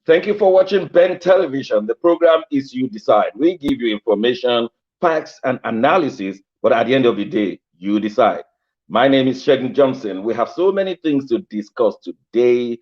Thank you for watching Ben Television. The program is You Decide. We give you information, facts, and analysis, but at the end of the day, you decide. My name is Shegun Johnson. We have so many things to discuss today.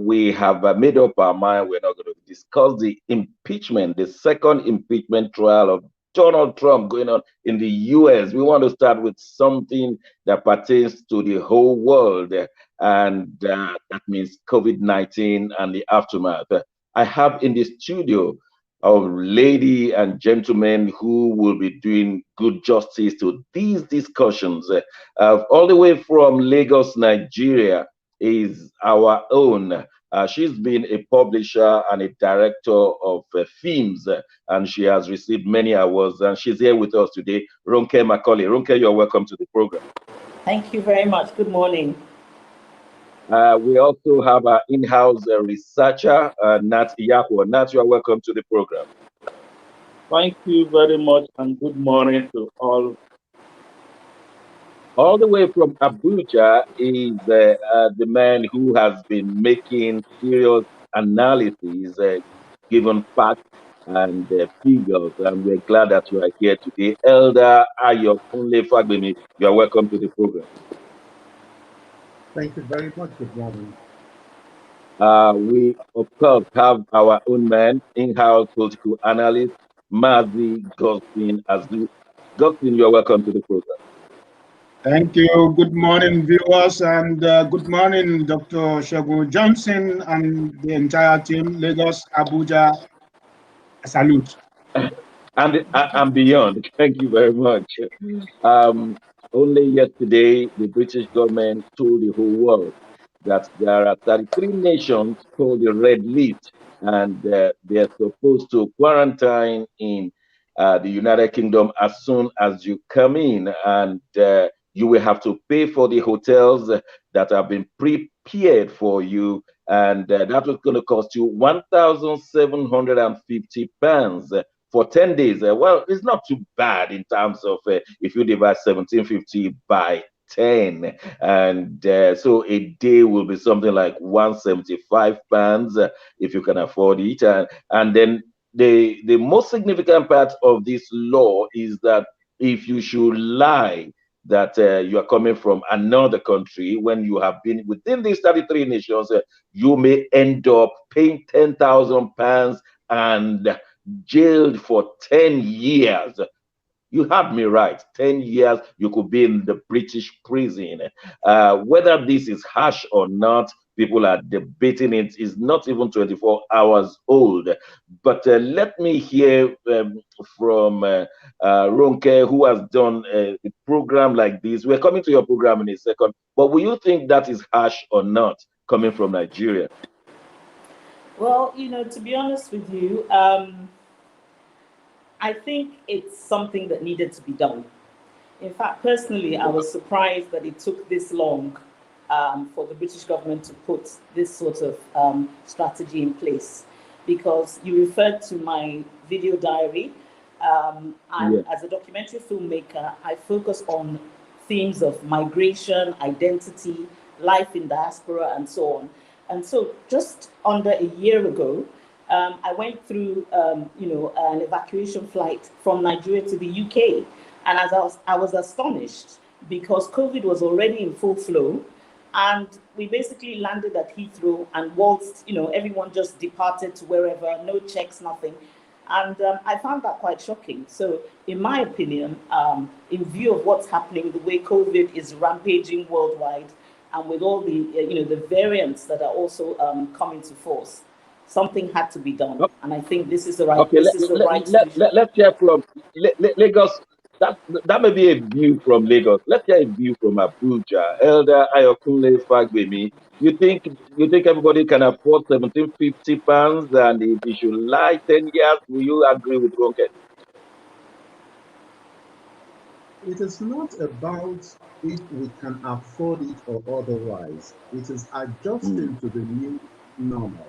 We have made up our mind. We're not going to discuss the impeachment, the second impeachment trial of Donald Trump going on in the US. We want to start with something that pertains to the whole world, and that means COVID-19 and the aftermath. I have in the studio of lady and gentlemen who will be doing good justice to these discussions. All the way from Lagos, Nigeria, is our own. She's been a publisher and a director of films, and she has received many awards. And she's here with us today, Ronke Macaulay. Ronke, you're welcome to the program. Thank you very much. Good morning. We also have our in-house researcher, Nat Iyako. Nat, you are welcome to the program. Thank you very much, and good morning to all. All the way from Abuja is the man who has been making serious analysis, given facts and figures, and we're glad that you are here today. Elder Ayokunle Fagbemi, you are welcome to the program. Thank you very much. Good morning. We, of course, have our own man, in-house political analyst, Mazi Gostin Azu. Gostin, you are welcome to the program. Thank you. Good morning, viewers, and good morning, Dr. Shegun Johnson and the entire team, Lagos, Abuja. Salute. And beyond. Thank you very much. Only yesterday, the British government told the whole world that there are 33 nations called the Red List, and they're supposed to quarantine in the United Kingdom as soon as you come in, and you will have to pay for the hotels that have been prepared for you, and that was going to cost you £1,750 for 10 days. Well, it's not too bad in terms of if you divide 1750 by 10, and so a day will be something like £175 if you can afford it. And then the most significant part of this law is that if you should lie that you are coming from another country when you have been within these 33 nations, you may end up paying £10,000 and jailed for 10 years. You had me right. 10 years, you could be in the British prison. Whether this is harsh or not, people are debating it. It's not even 24 hours old. But let me hear from Ronke, who has done a program like this. We're coming to your program in a second. But will you think that is harsh or not, coming from Nigeria? Well, to be honest with you, I think it's something that needed to be done. In fact, personally, I was surprised that it took this long for the British government to put this sort of strategy in place, because you referred to my video diary, and as a documentary filmmaker, I focus on themes of migration, identity, life in diaspora, and so on. And so just under a year ago, I went through, an evacuation flight from Nigeria to the UK. And as I was astonished because COVID was already in full flow. And we basically landed at Heathrow and waltzed, everyone just departed to wherever, no checks, nothing. And I found that quite shocking. So in my opinion, in view of what's happening, the way COVID is rampaging worldwide, and with all the, the variants that are also coming to force, something had to be done, and I think this is the right. Okay, let's hear from Lagos. That may be a view from Lagos. Let's hear a view from Abuja. Elder Ayokunle Fagbemi, you think everybody can afford £1,750, and if you should lie 10 years, will you agree with Ronke? It is not about if we can afford it or otherwise. It is adjusting to the new normal.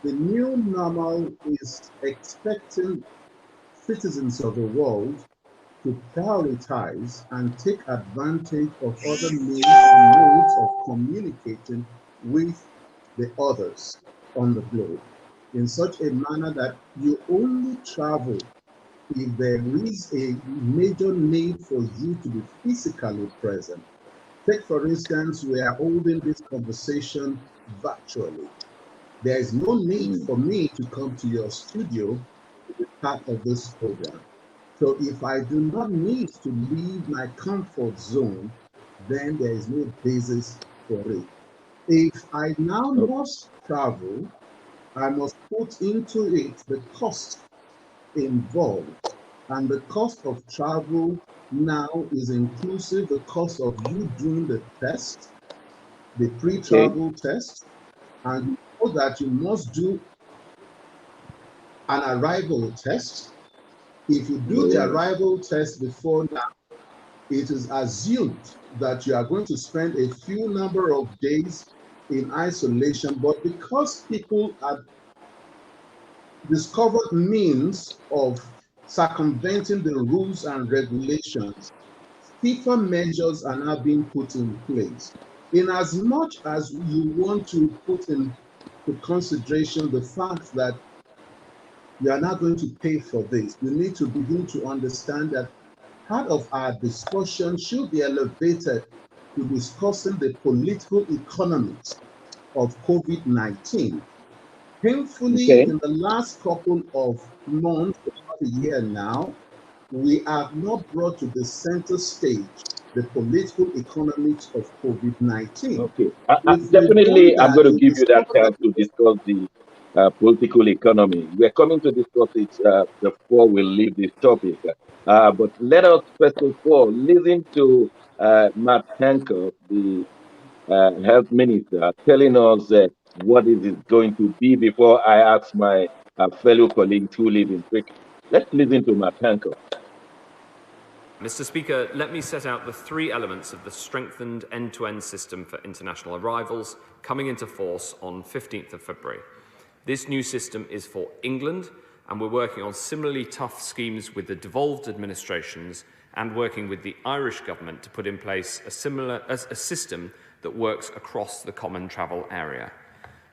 The new normal is expecting citizens of the world to prioritize and take advantage of other means and modes of communicating with the others on the globe. in such a manner that you only travel if there is a major need for you to be physically present. Take, for instance, we are holding this conversation virtually. There is no need for me to come to your studio to be part of this program. So if I do not need to leave my comfort zone, then there is no basis for it. If I now must travel, I must put into it the cost involved. And the cost of travel now is inclusive the cost of you doing the test, the pre-travel test, and you know that you must do an arrival test. If you do the arrival test before now, it is assumed that you are going to spend a few number of days in isolation, but because people have discovered means of circumventing the rules and regulations, stiffer measures are now being put in place. In as much as you want to put into consideration the fact that you are not going to pay for this, you need to begin to understand that part of our discussion should be elevated to discussing the political economics of COVID-19. Painfully, in the last couple of months, about a year now, we have not brought to the center stage the political economics of COVID-19. Okay, definitely, I'm going to give you that chance to discuss the political economy. We're coming to discuss it before we leave this topic. But let us first of all listen to Matt Hancock, the health minister, telling us what is it going to be before I ask my fellow colleagues who live in Britain. Let's listen to Matt Hancock. Mr. Speaker, let me set out the three elements of the strengthened end-to-end system for international arrivals coming into force on 15th of February. This new system is for England, and we're working on similarly tough schemes with the devolved administrations and working with the Irish government to put in place a system that works across the common travel area.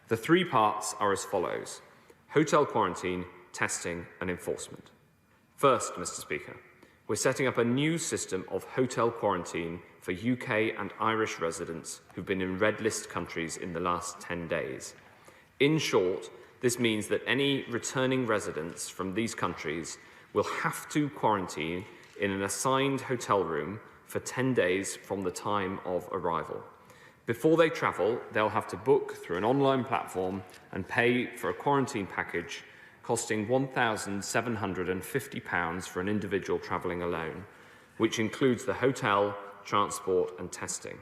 The three parts are as follows: hotel quarantine, testing and enforcement. First, Mr. Speaker, we're setting up a new system of hotel quarantine for UK and Irish residents who've been in red list countries in the last 10 days. In short, this means that any returning residents from these countries will have to quarantine in an assigned hotel room for 10 days from the time of arrival. Before they travel, they'll have to book through an online platform and pay for a quarantine package costing £1,750 for an individual travelling alone, which includes the hotel, transport and testing.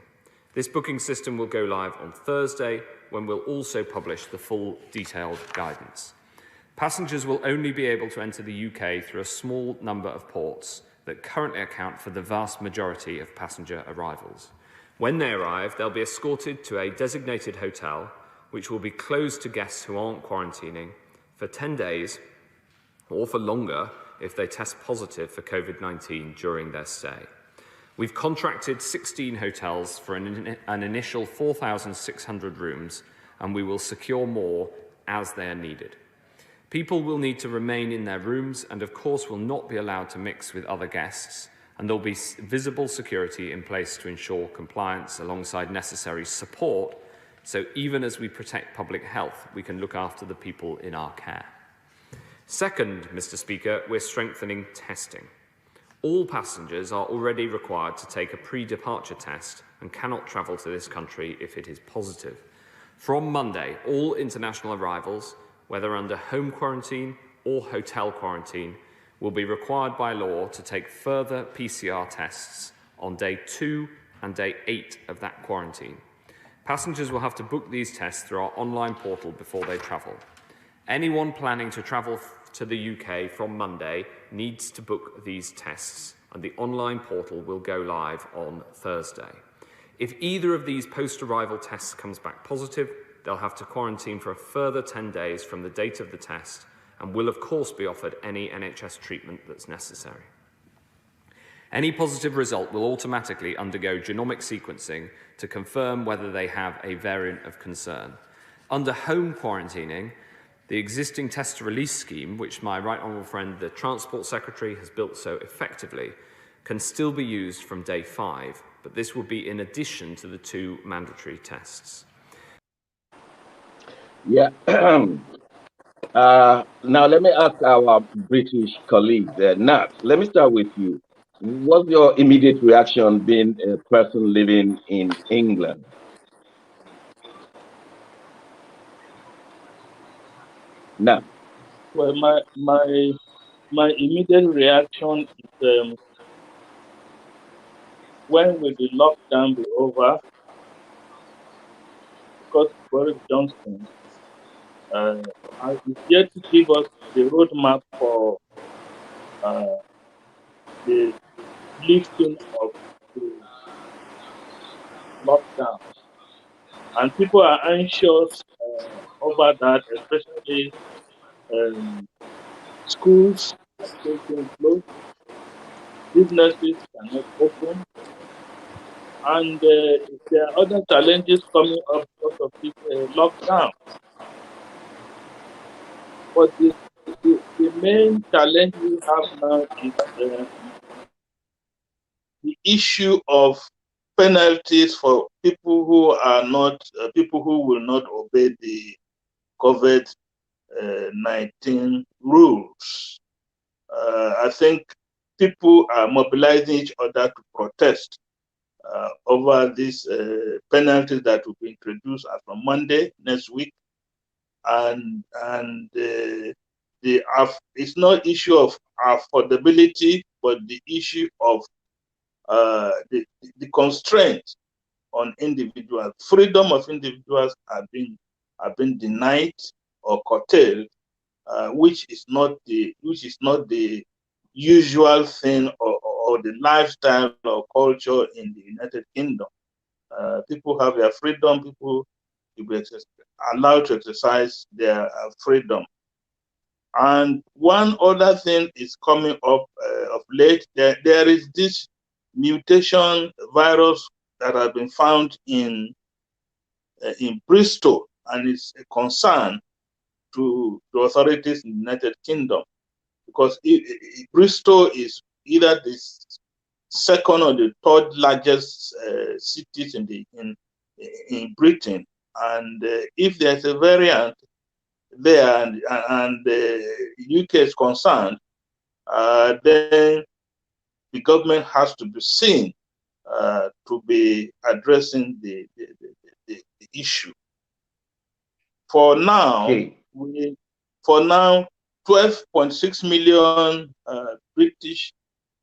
This booking system will go live on Thursday, when we'll also publish the full detailed guidance. Passengers will only be able to enter the UK through a small number of ports that currently account for the vast majority of passenger arrivals. When they arrive, they'll be escorted to a designated hotel, which will be closed to guests who aren't quarantining for 10 days or for longer if they test positive for COVID-19 during their stay. We've contracted 16 hotels for an initial 4,600 rooms, and we will secure more as they are needed. People will need to remain in their rooms and, of course, will not be allowed to mix with other guests, and there'll be visible security in place to ensure compliance alongside necessary support, so even as we protect public health, we can look after the people in our care. Second, Mr. Speaker, we're strengthening testing. All passengers are already required to take a pre-departure test and cannot travel to this country if it is positive. From Monday, all international arrivals, whether under home quarantine or hotel quarantine, will be required by law to take further PCR tests on day 2 and day 8 of that quarantine. Passengers will have to book these tests through our online portal before they travel. Anyone planning to travel to the UK from Monday needs to book these tests, and the online portal will go live on Thursday. If either of these post-arrival tests comes back positive, they'll have to quarantine for a further 10 days from the date of the test and will of course be offered any NHS treatment that's necessary. Any positive result will automatically undergo genomic sequencing to confirm whether they have a variant of concern. Under home quarantining, The existing test release scheme, which my right honourable friend, the Transport Secretary, has built so effectively, can still be used from day 5, but this will be in addition to the 2 mandatory tests. Yeah. Now let me ask our British colleague there. Nat, let me start with you. What's your immediate reaction being a person living in England? Nat. Well, my immediate reaction is when will the lockdown be over? Because Boris Johnson is yet to give us the roadmap for the lifting of the lockdown. And people are anxious over that, especially schools are still being closed, businesses cannot open, and there are other challenges coming up because of this lockdown. But the main challenge we have now is the issue of penalties for people who are not people who will not obey the COVID-19 rules. I think people are mobilizing each other to protest over these penalties that will be introduced as from Monday next week, and it's not issue of affordability, but the issue of the constraint on individuals. Freedom of individuals have been denied or curtailed, which is not the usual thing or the lifestyle or culture in the United Kingdom. People have their freedom. People will be allowed to exercise their freedom. And one other thing is coming up of late. There is this mutation virus that has been found in Bristol, and it's a concern to authorities in the United Kingdom, because Bristol is either the second or the third largest cities in Britain, and if there's a variant there and the UK is concerned, then the government has to be seen to be addressing the issue. For now, 12.6 million British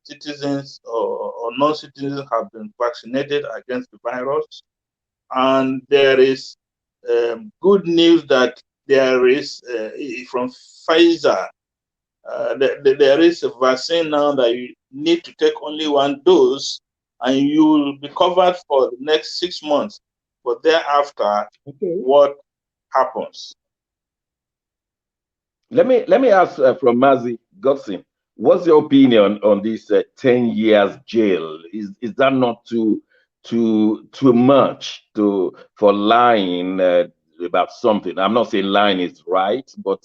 citizens or non-citizens have been vaccinated against the virus, and there is good news that there is from Pfizer. There is a vaccine now that you need to take only 1 dose, and you will be covered for the next 6 months. But thereafter, what happens? Let me ask from Mazi Godson, what's your opinion on this 10 years jail? Is that not too much for lying about something? I'm not saying lying is right, but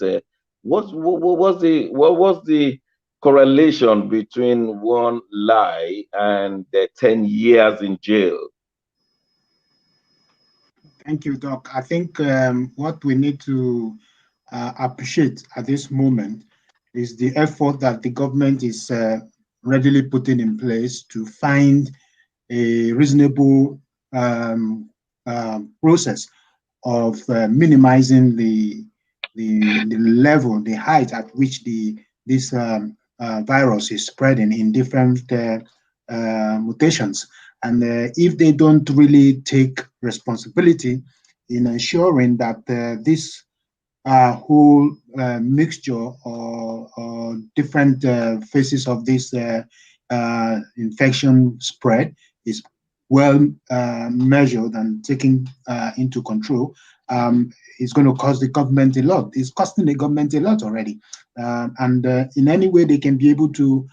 what was the correlation between one lie and 10 years in jail? Thank you, Doc. I think what we need to appreciate at this moment is the effort that the government is readily putting in place to find a reasonable process of minimizing the level, the height at which this virus is spreading in different mutations. And if they don't really take responsibility in ensuring that this whole mixture or different phases of this infection spread is well measured and taken into control, it's going to cost the government a lot. It's costing the government a lot already. And in any way they can be able to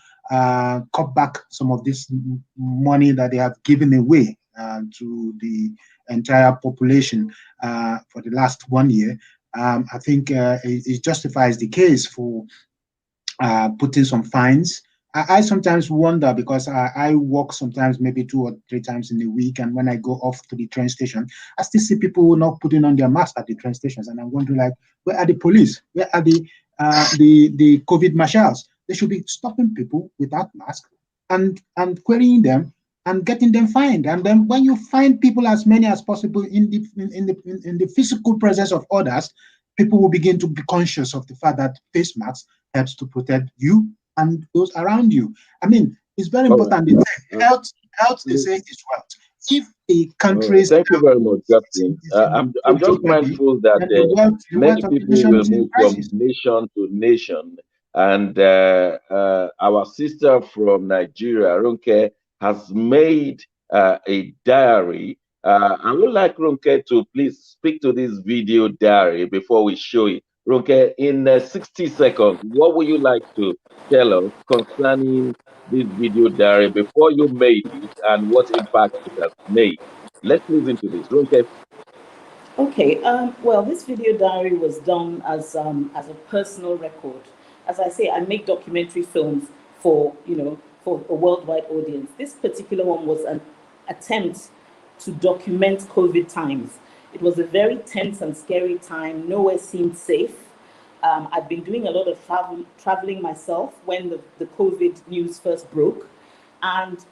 cut back some of this money that they have given away to the entire population for the last 1 year, I think it justifies the case for putting some fines. I sometimes wonder, because I walk sometimes maybe 2 or 3 times in a week, and when I go off to the train station, I still see people not putting on their masks at the train stations, and I'm wondering, like, where are the police? Where are the COVID marshals? They should be stopping people without masks and querying them and getting them fined. And then when you find people, as many as possible, in the physical presence of others, people will begin to be conscious of the fact that face masks helps to protect you and those around you. I mean, it's very important. Health, they say, is wealth. If a country's thank you very much, Justin. I'm just mindful that many people will move from nation to nation, and our sister from Nigeria, Ronke, has made a diary. I would like Ronke to please speak to this video diary before we show it. Ronke, in 60 seconds, what would you like to tell us concerning this video diary before you made it and what impact it has made? Let's listen to this. Ronke. Okay. Well, this video diary was done as a personal record. As I say, I make documentary films for a worldwide audience. This particular one was an attempt to document COVID times. It was a very tense and scary time. Nowhere seemed safe. I'd been doing a lot of traveling myself when the COVID news first broke. And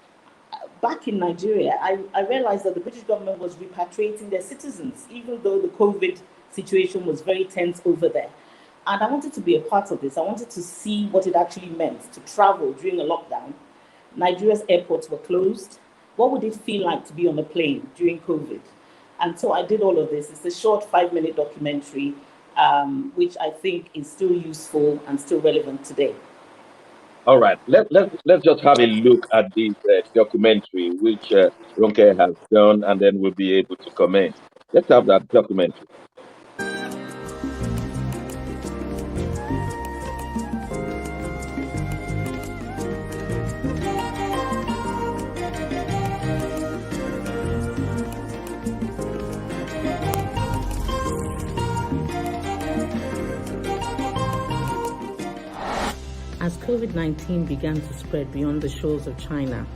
back in Nigeria, I realized that the British government was repatriating their citizens, even though the COVID situation was very tense over there. And I wanted to be a part of this. I wanted to see what it actually meant to travel during a lockdown. Nigeria's airports were closed. What would it feel like to be on a plane during COVID? And so I did all of this. It's a short 5-minute documentary, which I think is still useful and still relevant today. All right, let's just have a look at this documentary, which Ronke has done, and then we'll be able to comment. Let's have that documentary. As COVID-19 began to spread beyond the shores of China,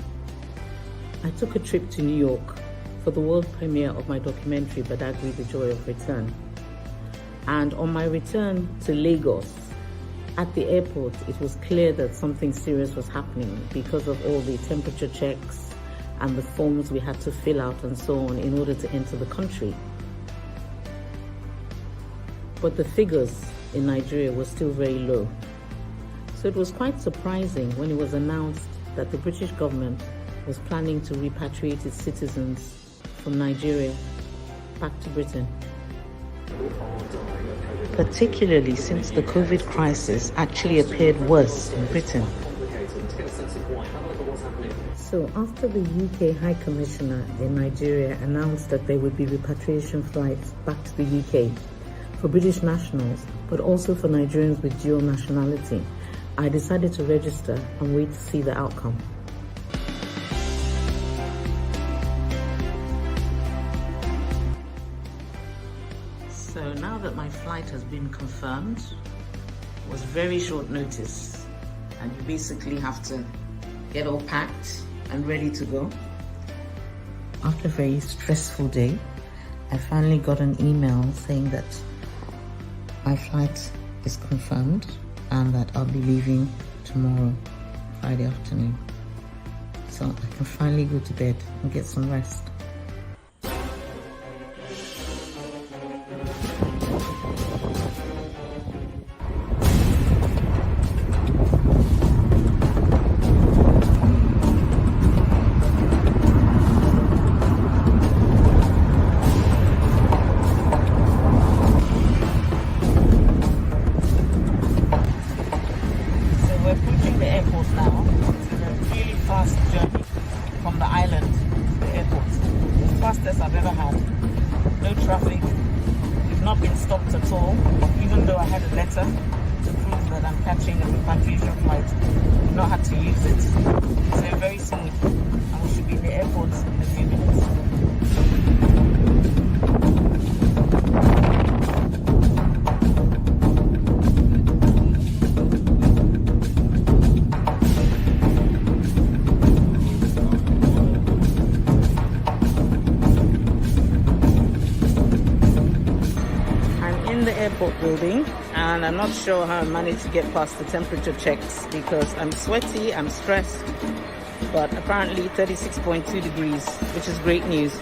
I took a trip to New York for the world premiere of my documentary, Badagry, The Joy of Return. And on my return to Lagos, at the airport, it was clear that something serious was happening because of all the temperature checks and the forms we had to fill out and so on in order to enter the country. But the figures in Nigeria were still very low. So it was quite surprising when it was announced that the British government was planning to repatriate its citizens from Nigeria back to Britain. Particularly since the COVID crisis actually appeared worse in Britain. So after the UK High Commissioner in Nigeria announced that there would be repatriation flights back to the UK for British nationals, but also for Nigerians with dual nationality, I decided to register and wait to see the outcome. So now that my flight has been confirmed, it was very short notice, and you basically have to get all packed and ready to go. After a very stressful day, I finally got an email saying that my flight is confirmed and that I'll be leaving tomorrow, Friday afternoon. So I can finally go to bed and get some rest. I've ever had. No traffic. We've not been stopped at all, even though I had a letter to prove that I'm catching a repatriation flight. We've not had to use it. So very smooth. And we should be in the airport in a few minutes. not sure how I managed to get past the temperature checks because I'm sweaty, I'm stressed, but apparently 36.2 degrees, which is great news.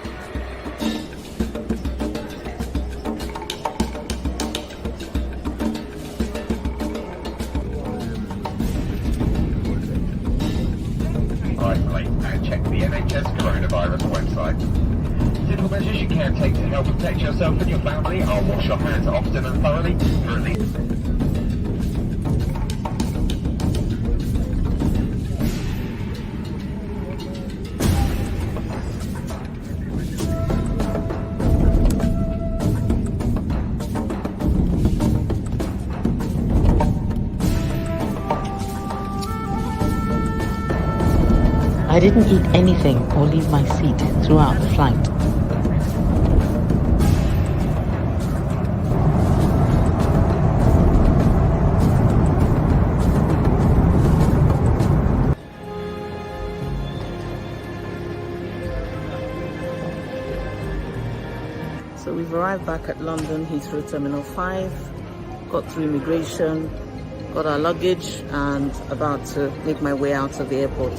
Isolate and check the NHS coronavirus website. Simple measures you can take to help protect yourself and your family are wash your hands often and thoroughly for at least... I didn't eat anything or leave my seat throughout the flight. So we've arrived back at London Heathrow Terminal 5, got through immigration, got our luggage and about to make my way out of the airport.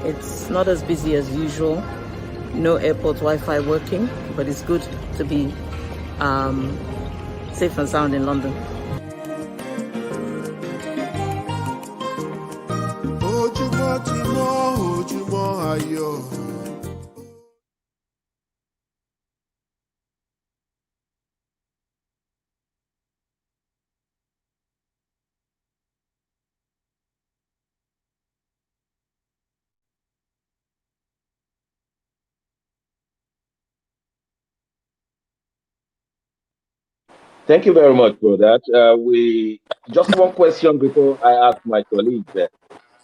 It's not as busy as usual, no airport Wi-Fi working, but it's good to be safe and sound in London. Thank you very much for that. We just one question before I ask my colleagues.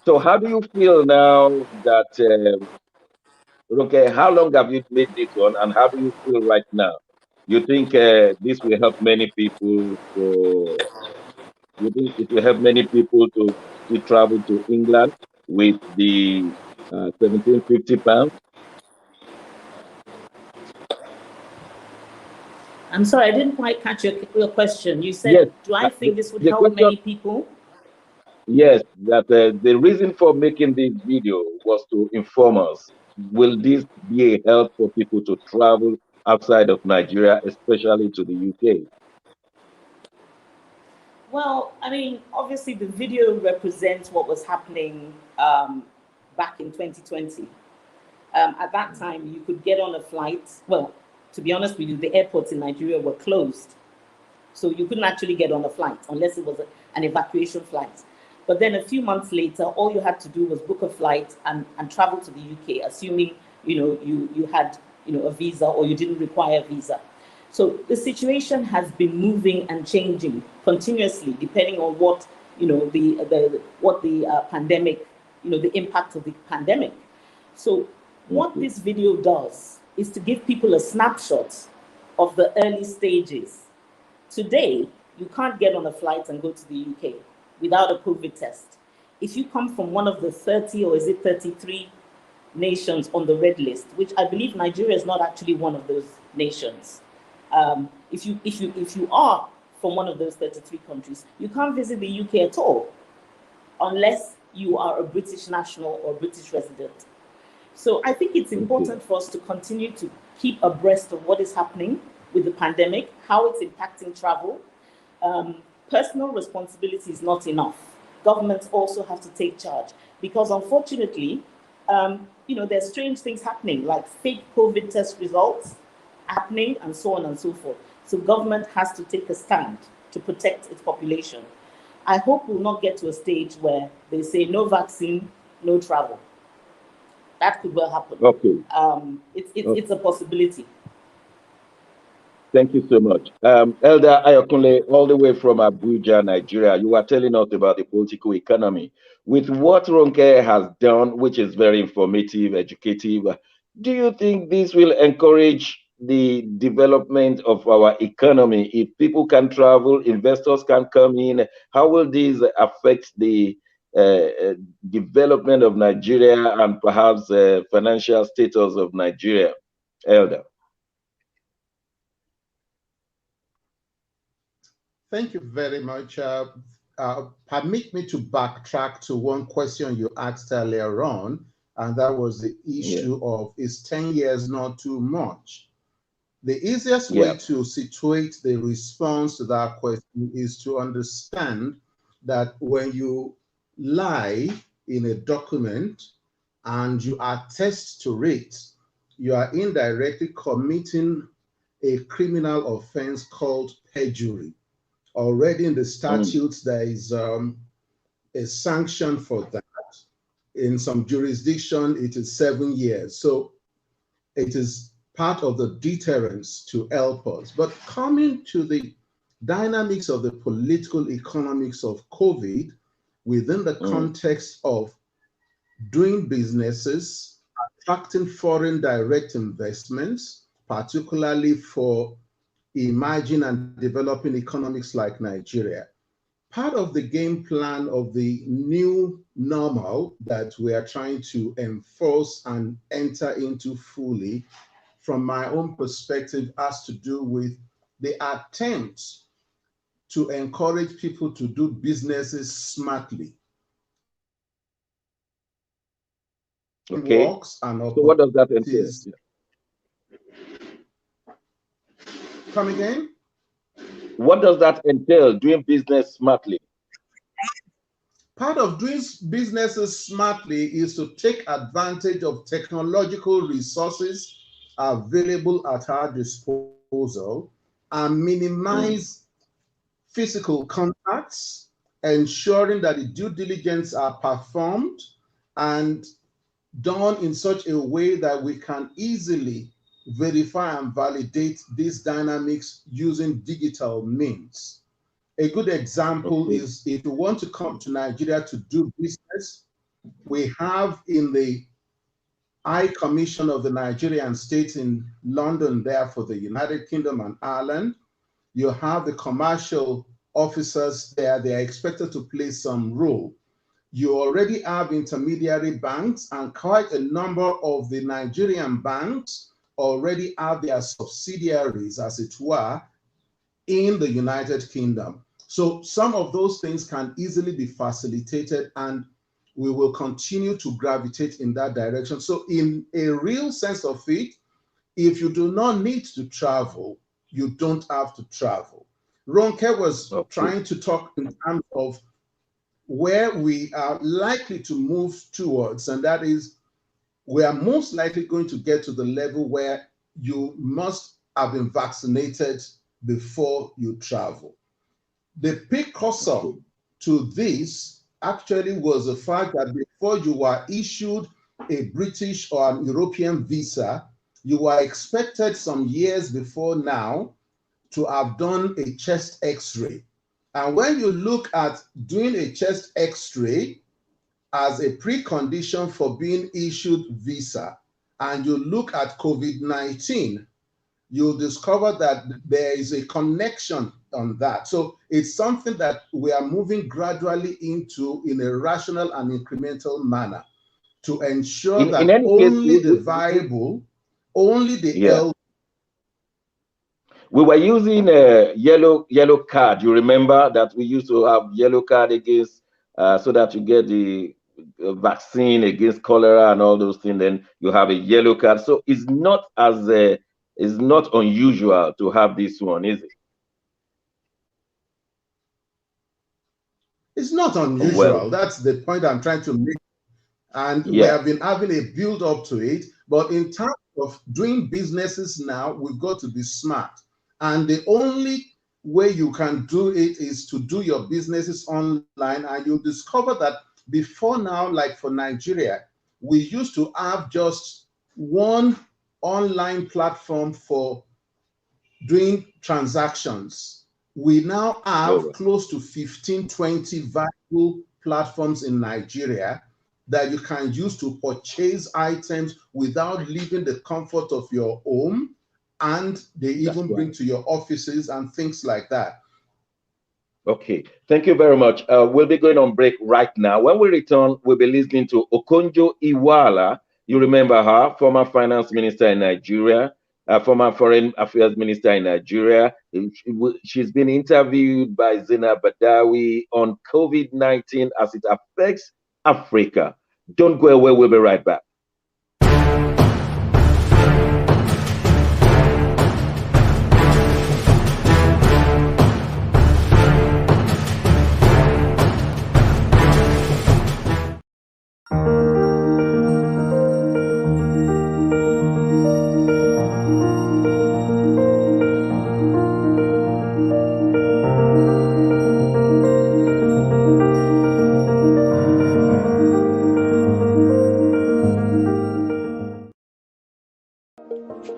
So, how do you feel now that? Okay, how long have you made this one, and how do you feel right now? You think this will help many people? You think it will help many people to travel to England with the 1750 pounds? I'm sorry, I didn't quite catch your question. You said, Yes. do I think this would the help question, many people? yes, that the reason for making this video was to inform us. Will this be a help for people to travel outside of Nigeria, especially to the UK? Well, I mean, obviously the video represents what was happening back in 2020. At that time, you could get on a flight. Well, to be honest with you, the airports in Nigeria were closed. So you couldn't actually get on a flight unless it was an evacuation flight. But then a few months later, all you had to do was book a flight and travel to the UK, assuming you had a visa or you didn't require a visa. So the situation has been moving and changing continuously, depending on what the pandemic, the impact of the pandemic. So what this video does is to give people a snapshot of the early stages. Today, you can't get on a flight and go to the UK without a COVID test. If you come from one of the 30 or is it 33 nations on the red list, which I believe Nigeria is not actually one of those nations. If you are from one of those 33 countries, you can't visit the UK at all unless you are a British national or British resident. So I think it's important for us to continue to keep abreast of what is happening with the pandemic, how it's impacting travel. Personal responsibility is not enough. Governments also have to take charge because unfortunately, there's strange things happening, like fake COVID test results happening and so on and so forth. So government has to take a stand to protect its population. I hope we'll not get to a stage where they say no vaccine, no travel. That could well happen. Okay. It's a possibility. Thank you so much. Elder Ayokunle, all the way from Abuja, Nigeria, you were telling us about the political economy. With what Ronke has done, which is very informative, educative, do you think this will encourage the development of our economy? If people can travel, investors can come in, how will this affect the development of Nigeria and perhaps financial status of Nigeria? Elder. Thank you very much. Permit me to backtrack to one question you asked earlier on, and that was the issue of, is 10 years not too much? The easiest way to situate the response to that question is to understand that when you lie in a document and you attest to it, you are indirectly committing a criminal offense called perjury. Already in the statutes, there is a sanction for that. In some jurisdiction, it is 7 years. So it is part of the deterrence to help us. But coming to the dynamics of the political economics of COVID within the context of doing businesses, attracting foreign direct investments, particularly for emerging and developing economies like Nigeria. Part of the game plan of the new normal that we are trying to enforce and enter into fully, from my own perspective, has to do with the attempts to encourage people to do businesses smartly. Okay. Works and so what does that entail? Come again? What does that entail, doing business smartly? Part of doing businesses smartly is to take advantage of technological resources available at our disposal and minimize physical contacts, ensuring that the due diligence are performed and done in such a way that we can easily verify and validate these dynamics using digital means. A good example is if you want to come to Nigeria to do business, we have in the High Commission of the Nigerian State in London there for the United Kingdom and Ireland, you have the commercial officers there. They are expected to play some role. You already have intermediary banks, and quite a number of the Nigerian banks already have their subsidiaries, as it were, in the United Kingdom. So some of those things can easily be facilitated, and we will continue to gravitate in that direction. So in a real sense of it, if you do not need to travel, you don't have to travel. Ronke was trying to talk in terms of where we are likely to move towards, and that is we are most likely going to get to the level where you must have been vaccinated before you travel. The precursor to this actually was the fact that before you were issued a British or an European visa, you were expected some years before now to have done a chest X-ray. And when you look at doing a chest X-ray as a precondition for being issued visa, and you look at COVID-19, you'll discover that there is a connection on that. So it's something that we are moving gradually into in a rational and incremental manner to ensure that only the viable, only the elderly. We were using a yellow card. You remember that we used to have yellow card against, so that you get the vaccine against cholera and all those things. Then you have a yellow card. So it's not unusual to have this one, is it? It's not unusual. Well, that's the point I'm trying to make. And we have been having a build up to it. But in terms of doing businesses now, we've got to be smart. And the only way you can do it is to do your businesses online. And you'll discover that before now, like for Nigeria, we used to have just one online platform for doing transactions. We now have close to 15, 20 viable platforms in Nigeria that you can use to purchase items without leaving the comfort of your home, and they even bring to your offices and things like that. Okay, thank you very much. We'll be going on break right now. When we return, we'll be listening to Okonjo-Iweala. You remember her, former finance minister in Nigeria. former foreign affairs minister in Nigeria. She's been interviewed by Zainab Badawi on COVID-19 as it affects Africa. Don't go away, we'll be right back.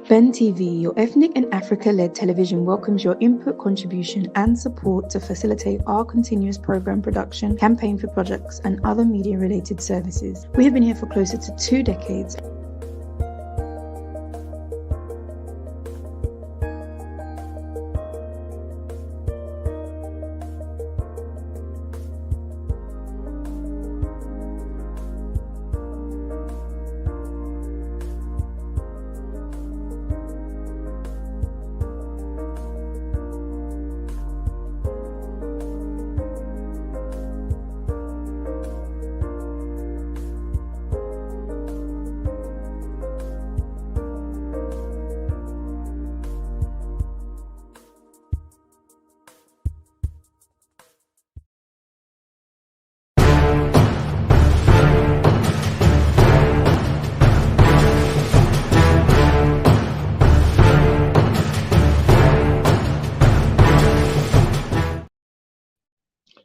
Ben TV, your ethnic and Africa-led television, welcomes your input, contribution and support to facilitate our continuous program production, campaign for projects and other media-related services. We have been here for closer to 2 decades.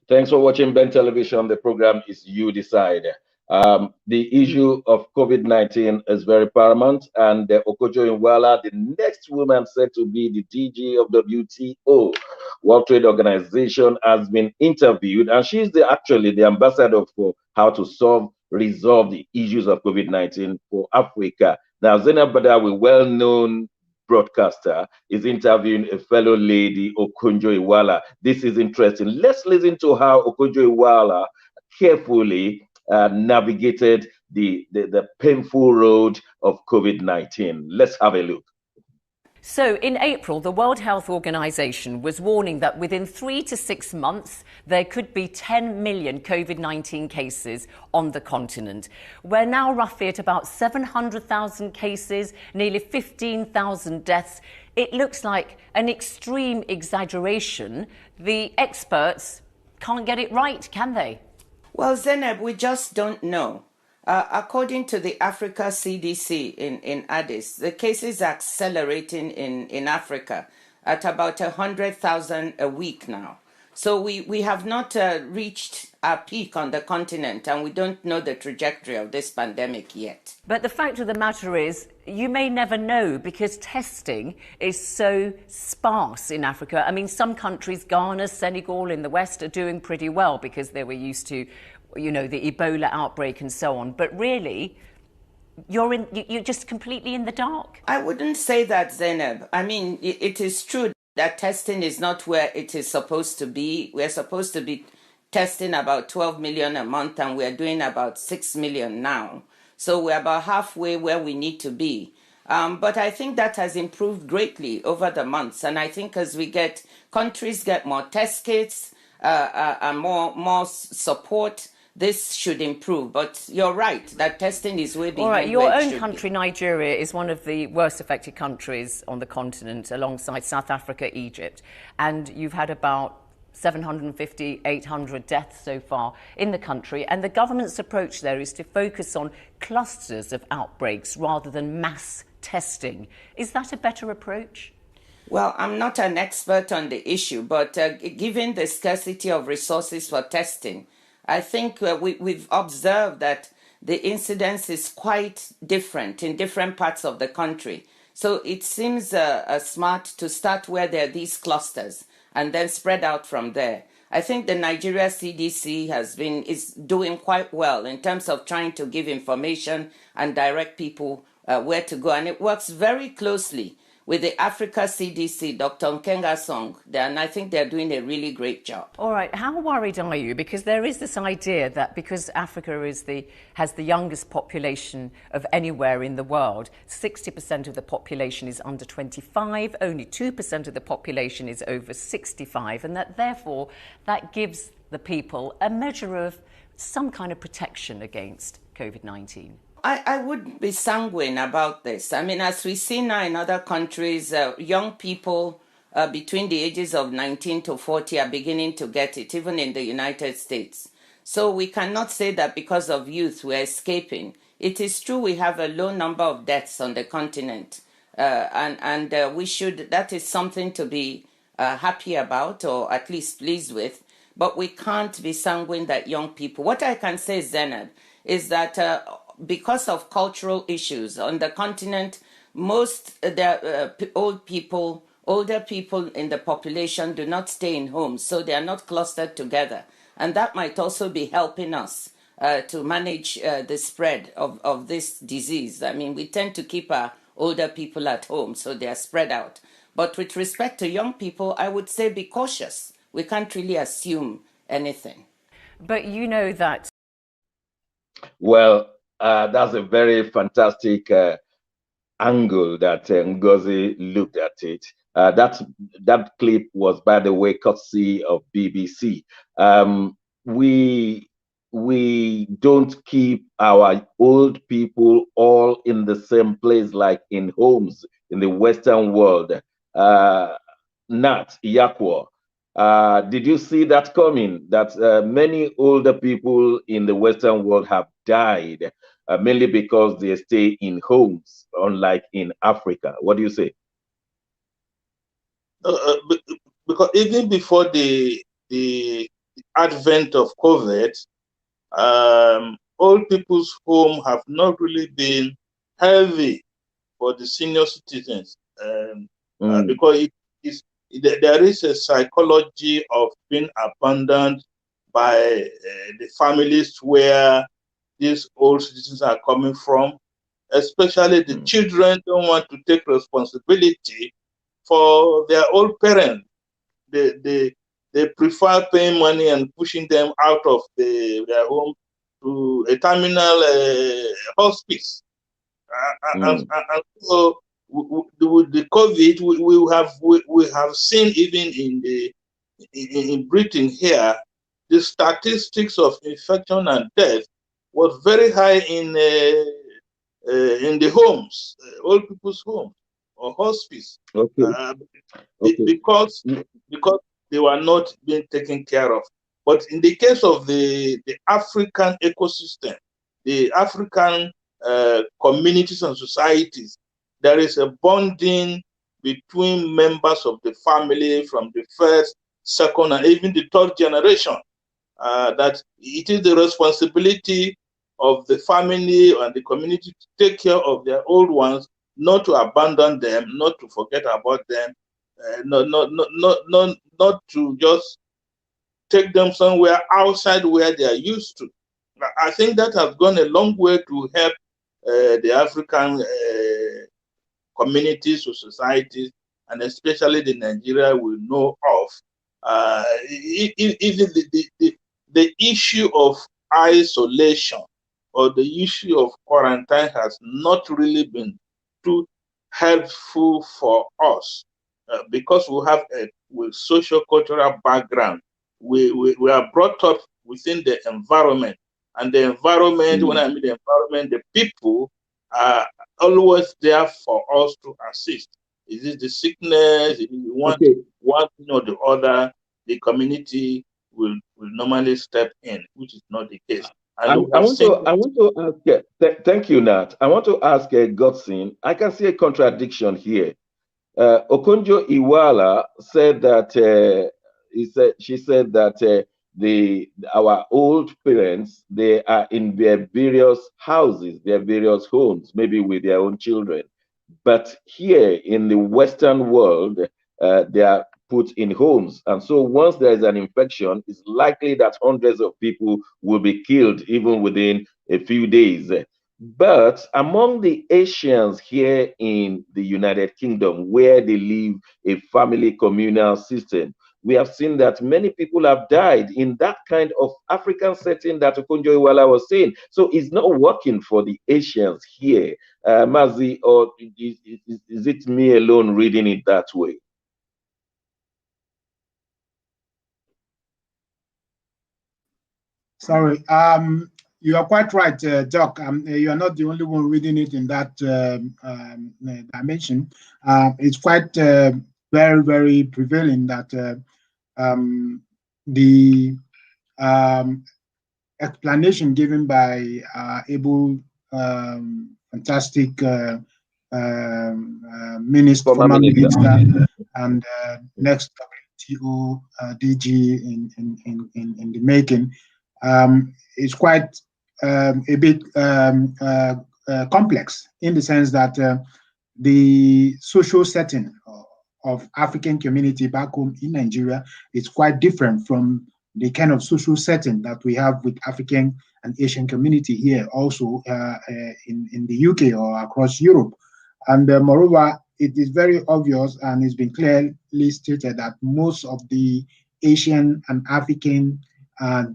Thanks for watching Ben Television. The program is You Decide. The issue of COVID-19 is very paramount, and Okojo-Iweala, the next woman said to be the DG of WTO, World Trade Organization, has been interviewed, and she's actually the ambassador for how to resolve the issues of COVID-19 for Africa. Now, Zainab Badawi, well-known broadcaster, is interviewing a fellow lady, Okonjo-Iweala. This is interesting. Let's listen to how Okonjo-Iweala carefully navigated the painful road of COVID-19. Let's have a look. So in April, the World Health Organization was warning that within 3 to 6 months, there could be 10 million COVID-19 cases on the continent. We're now roughly at about 700,000 cases, nearly 15,000 deaths. It looks like an extreme exaggeration. The experts can't get it right, can they? Well, Zainab, we just don't know. According to the Africa CDC in Addis, the cases are accelerating in Africa at about 100,000 a week now. So we have not reached our peak on the continent, and we don't know the trajectory of this pandemic yet. But the fact of the matter is, you may never know, because testing is so sparse in Africa. I mean, some countries, Ghana, Senegal in the West, are doing pretty well because they were used to, you know, the Ebola outbreak and so on. But really, you're just completely in the dark. I wouldn't say that, Zainab. I mean, it is true that testing is not where it is supposed to be. We're supposed to be testing about 12 million a month, and we're doing about 6 million now. So we're about halfway where we need to be. But I think that has improved greatly over the months. And I think as countries get more test kits and more support, this should improve. But you're right, that testing is way behind. All right, your own country, Nigeria, is one of the worst affected countries on the continent, alongside South Africa, Egypt. And you've had about 750, 800 deaths so far in the country. And the government's approach there is to focus on clusters of outbreaks rather than mass testing. Is that a better approach? Well, I'm not an expert on the issue, but given the scarcity of resources for testing, I think we've observed that the incidence is quite different in different parts of the country. So it seems smart to start where there are these clusters and then spread out from there. I think the Nigeria CDC is doing quite well in terms of trying to give information and direct people where to go. And it works very closely with the Africa CDC, Dr. Nkenga Song, and I think they're doing a really great job. All right, how worried are you? Because there is this idea that because Africa has the youngest population of anywhere in the world, 60% of the population is under 25, only 2% of the population is over 65, and that therefore that gives the people a measure of some kind of protection against COVID-19. I would be sanguine about this. I mean, as we see now in other countries, young people between the ages of 19 to 40 are beginning to get it, even in the United States. So we cannot say that because of youth we're escaping. It is true we have a low number of deaths on the continent, and we should, that is something to be happy about, or at least pleased with, but we can't be sanguine that young people, what I can say, Zainab, is that because of cultural issues on the continent, most older people in the population do not stay in homes, so they are not clustered together. And that might also be helping us to manage the spread of this disease. I mean, we tend to keep our older people at home, so they are spread out. But with respect to young people, I would say be cautious. We can't really assume anything. But you know that. Well, that's a very fantastic angle that Ngozi looked at it. That clip was, by the way, courtesy of BBC. We don't keep our old people all in the same place like in homes in the Western world. Nat Yakwo, did you see that coming? That many older people in the Western world have died, mainly because they stay in homes, unlike in Africa. What do you say? Because even before the advent of COVID, old people's home have not really been healthy for the senior citizens, because there is a psychology of being abandoned by the families where these old citizens are coming from. Especially the children don't want to take responsibility for their old parents. They prefer paying money and pushing them out of their home to a terminal hospice. And so with the COVID, we have seen even in Britain here, the statistics of infection and death was very high in the homes, old people's homes or hospice, because they were not being taken care of. But in the case of the African ecosystem, the African communities and societies, there is a bonding between members of the family from the first, second, and even the third generation, that it is the responsibility of the family and the community to take care of their old ones, not to abandon them, not to forget about them, not to just take them somewhere outside where they are used to. I think that has gone a long way to help the African communities or societies, and especially the Nigeria we know of. Even the issue of isolation or the issue of quarantine has not really been too helpful for us, because we have a socio-cultural background. We are brought up within the environment, and the environment, when I mean the environment, the people are always there for us to assist. Is it the sickness? If you want one thing or the other, the community will normally step in, which is not the case. I want to ask. Thank you, Nat. I want to ask Godson. I can see a contradiction here. Okonjo-Iweala said that she said that our old parents, they are in their various houses, their various homes, maybe with their own children. But here in the Western world, they are put in homes. And so once there is an infection, it's likely that hundreds of people will be killed even within a few days. But among the Asians here in the United Kingdom, where they live a family communal system, we have seen that many people have died in that kind of African setting that Okonjo-Iweala was saying. So it's not working for the Asians here. Mazi, or is it me alone reading it that way? Sorry, you are quite right, Doc. You are not the only one reading it in that dimension. It's quite very, very prevailing that the explanation given by able, fantastic former minister and next WTO DG in the making is quite a bit complex, in the sense that the social setting of African community back home in Nigeria is quite different from the kind of social setting that we have with African and Asian community here, also in the UK or across Europe. And moreover, it is very obvious and it's been clearly stated that most of the Asian and African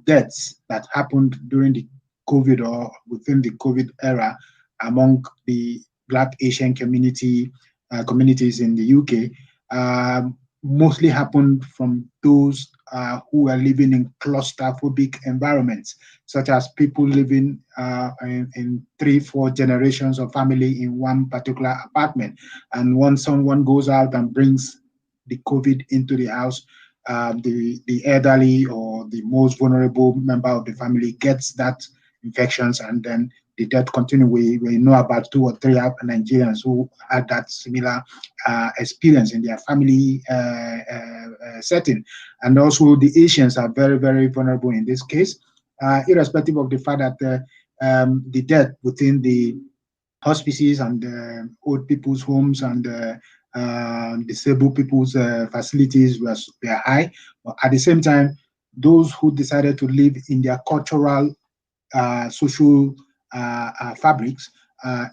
deaths that happened during the COVID or within the COVID era among the Black Asian communities in the UK mostly happened from those who were living in claustrophobic environments, such as people living in 3-4 generations of family in one particular apartment. And once someone goes out and brings the COVID into the house, the elderly or the most vulnerable member of the family gets that infections, and then the death continue. We know about 2 or 3 Nigerians who had that similar experience in their family setting. And also the Asians are very, very vulnerable in this case, irrespective of the fact that the death within the hospices and old people's homes and disabled people's facilities were high. But at the same time, those who decided to live in their cultural social fabrics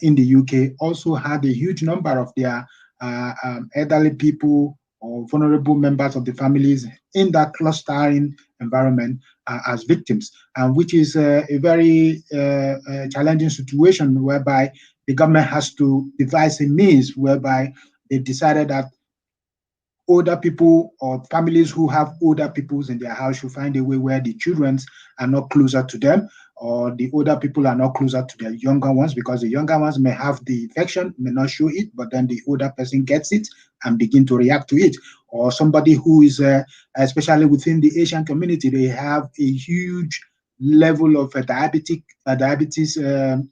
in the UK also had a huge number of their elderly people or vulnerable members of the families in that clustering environment as victims, which is a very challenging situation, whereby the government has to devise a means whereby they decided that older people or families who have older peoples in their house should find a way where the children are not closer to them, or the older people are not closer to their younger ones, because the younger ones may have the infection, may not show it, but then the older person gets it and begin to react to it. Or somebody who is, especially within the Asian community, they have a huge level of diabetes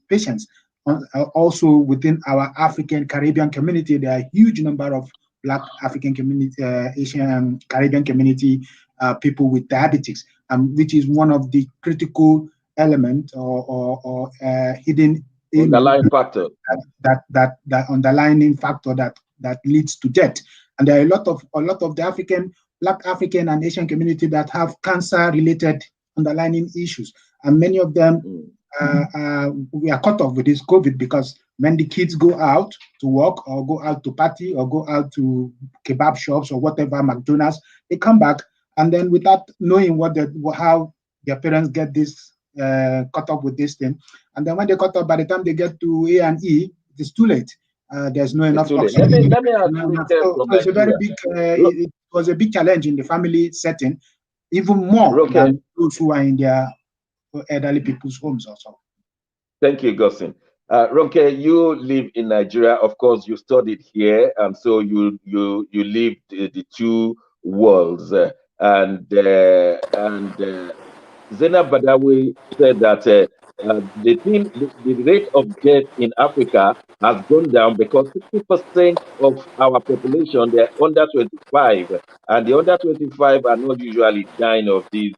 patients. Also within our African Caribbean community, there are a huge number of Black African community, Asian and Caribbean community people with diabetes, which is one of the critical elements or hidden underlying factor that underlying factor that leads to death. And there are a lot of the Black African and Asian community that have cancer-related underlying issues, and many of them we are cut off with this COVID, because when the kids go out to work or go out to party or go out to kebab shops or whatever, McDonald's, they come back, and then without knowing how their parents get this cut off with this thing, and then when they cut off, by the time they get to A&E, it is too late. There's no enough oxygen. Let me ask you so it's a very big. It was a big challenge in the family setting, even more than those who are in their elderly people's homes also. Thank you, Gustin. Ronke, you live in Nigeria. Of course, you studied here, and so you lived the two worlds. And Zainab Badawi said that the rate of death in Africa has gone down because 60% of our population, they're under 25, and the under 25 are not usually dying of these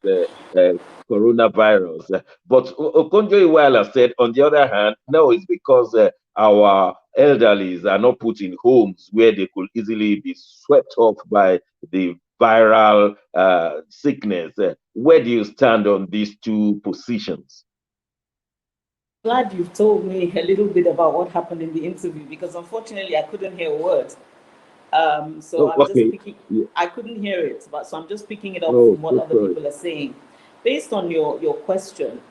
coronavirus. But Okonjo-Iweala said, on the other hand, no, it's because our elderlies are not put in homes where they could easily be swept off by the viral sickness. Where do you stand on these two positions? Glad you've told me a little bit about what happened in the interview, because unfortunately I couldn't hear a word. So I'm just Okay. picking, Yeah. I couldn't hear it, but so I'm just picking it up Oh, from what so other sorry. people are saying. Based on your question,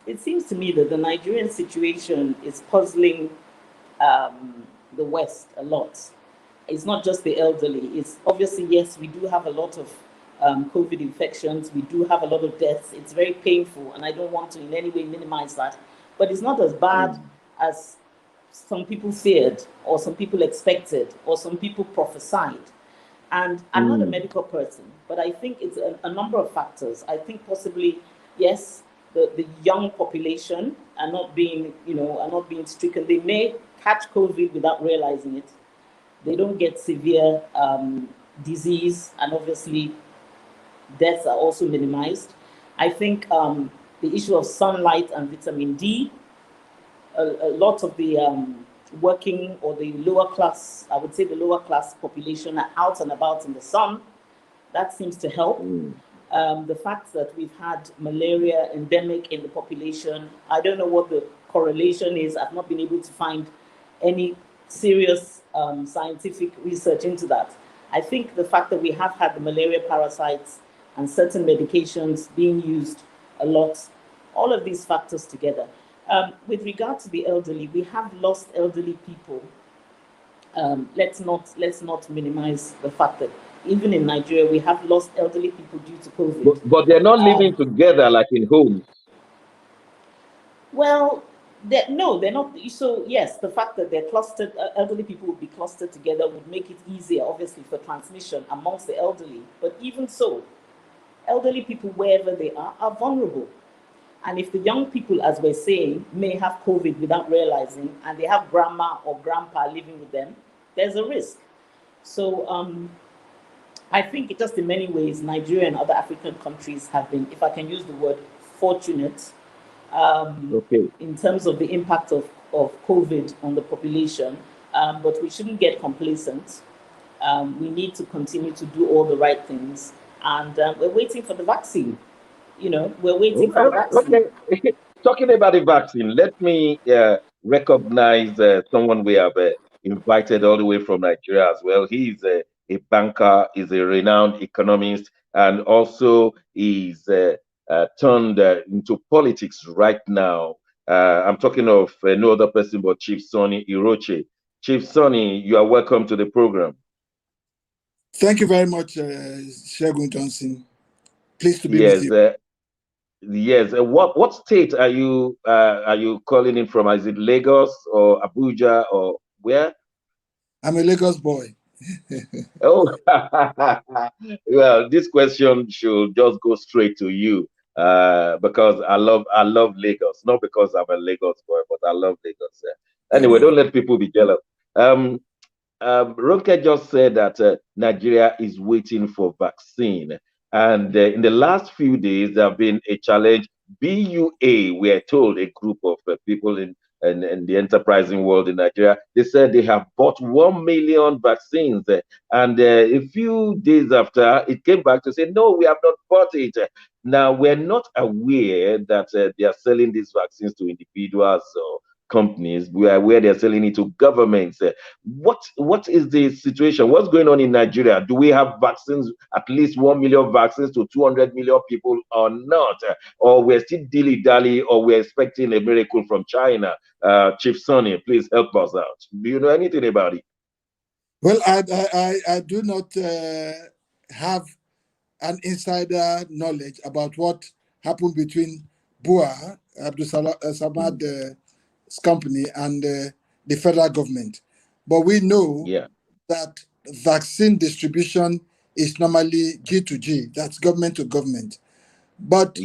it seems to me that the Nigerian situation is puzzling the West a lot. It's not just the elderly. It's obviously, yes, we do have a lot of COVID infections. We do have a lot of deaths. It's very painful, and I don't want to in any way minimize that. But it's not as bad as some people feared, or some people expected, or some people prophesied. And I'm not a medical person, but I think it's a number of factors. I think possibly, yes, the young population are not being, are not being stricken. They may catch COVID without realizing it. They don't get severe disease, and obviously deaths are also minimized. I think the issue of sunlight and vitamin D, a lot of the working or the lower class, I would say the lower class population are out and about in the sun. That seems to help. The fact that we've had malaria endemic in the population, I don't know what the correlation is. I've not been able to find any serious scientific research into that. I think the fact that we have had the malaria parasites and certain medications being used a lot, all of these factors together. With regard to the elderly, we have lost elderly people. Let's not minimize the fact that even in Nigeria, we have lost elderly people due to COVID. But they're not living together like in homes. Well, no, they're not. So yes, the fact that they're clustered, elderly people would be clustered together would make it easier, obviously, for transmission amongst the elderly. But even so, elderly people, wherever they are vulnerable. And if the young people, as we're saying, may have COVID without realizing, and they have grandma or grandpa living with them, there's a risk. So I think just in many ways, Nigeria and other African countries have been, if I can use the word, fortunate in terms of the impact of COVID on the population. But we shouldn't get complacent. We need to continue to do all the right things. And we're waiting for the vaccine. We're waiting for the vaccine. Okay. Talking about the vaccine, let me recognize someone we have invited all the way from Nigeria as well. He's a banker, is a renowned economist, and also is turned into politics right now. I'm talking of no other person but Chief Sonny Iroche. Chief Sonny, you are welcome to the program. Thank you very much, Segun Johnson. Pleased to be with you. Yes. What state are you calling in from? Is it Lagos or Abuja or where? I'm a Lagos boy. Oh, well, this question should just go straight to you because I love Lagos. Not because I'm a Lagos boy, but I love Lagos. Anyway, don't let people be jealous. Ronke just said that Nigeria is waiting for vaccine. And in the last few days, there have been a challenge. BUA, we are told, a group of people in the enterprising world in Nigeria, they said they have bought 1 million vaccines. And a few days after, it came back to say, no, we have not bought it. Now, we're not aware that they are selling these vaccines to individuals or companies. We are aware they're selling it to governments. What is the situation? What's going on in Nigeria? Do we have vaccines, at least 1 million vaccines to 200 million people or not? Or we're still dilly-dally, or we're expecting a miracle from China? Chief Sonny, please help us out. Do you know anything about it? Well, I do not have an insider knowledge about what happened between BUA, Abdul Samad's company, and the federal government. But we know that vaccine distribution is normally G to G, that's government to government. But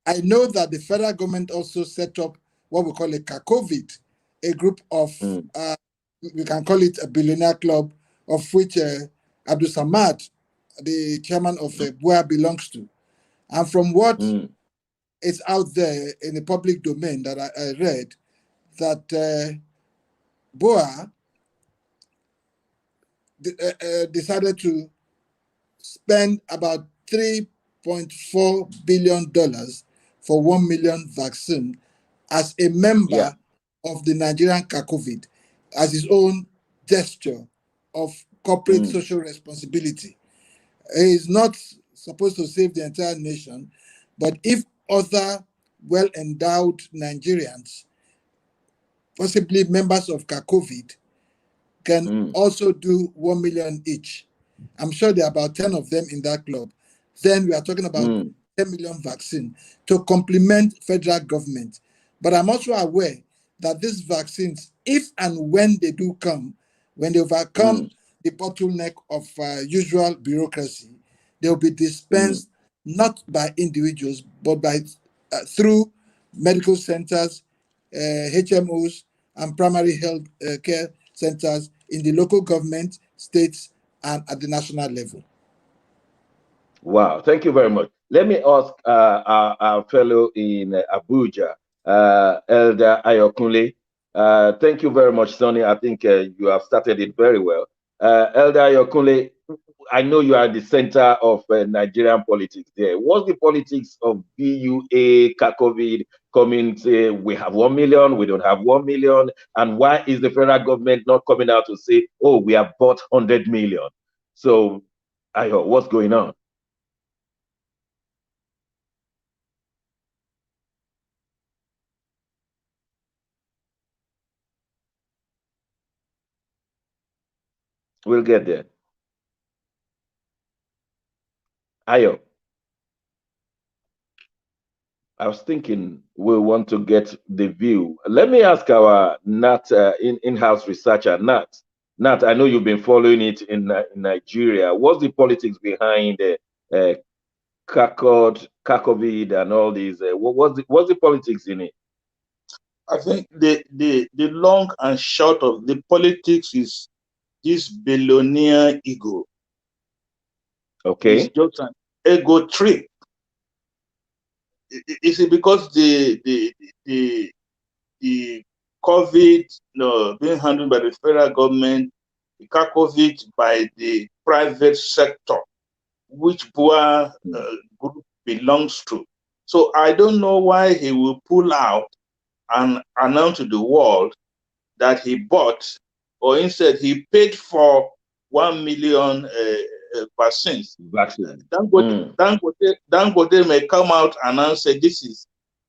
I know that the federal government also set up what we call a COVID, a group of, we can call it a billionaire club, of which Abdul Samad, the chairman of BUA, belongs to. And from what is out there in the public domain that I read, that BUA decided to spend about $3.4 billion for 1 million vaccine as a member of the Nigerian CACOVID, as his own gesture of corporate social responsibility. He is not supposed to save the entire nation, but if other well-endowed Nigerians, possibly members of CACOVID, can also do 1 million each, I'm sure there are about 10 of them in that club, then we are talking about 10 million vaccine to complement federal government. But I'm also aware that these vaccines, if and when they do come, when they overcome the bottleneck of usual bureaucracy, they will be dispensed not by individuals, but by through medical centers, HMOs, and primary health care centers in the local government, states, and at the national level. Wow, thank you very much. Let me ask our fellow in Abuja, Elder Ayokunle. Thank you very much, Sonny. I think you have started it very well. Elder Ayokunle, I know you are at the center of Nigerian politics there. What's the politics of BUA, CACOVID, coming say we have 1 million, we don't have 1 million, and why is the federal government not coming out to say, oh, we have bought 100 million? So, Ayo, what's going on? We'll get there. Ayo, I was thinking we want to get the view. Let me ask our Nat in-house researcher, Nat. Nat, I know you've been following it in Nigeria. What's the politics behind CACOVID and all these? What's the politics in it? I think the long and short of the politics is this billionaire ego. Okay. It's just an ego trip. Is it because the COVID being handled by the federal government, the CACOVID by the private sector, which BUA group belongs to? So I don't know why he will pull out and announce to the world that he bought, or instead he paid for 1 million vaccines. Dangote may come out and say this is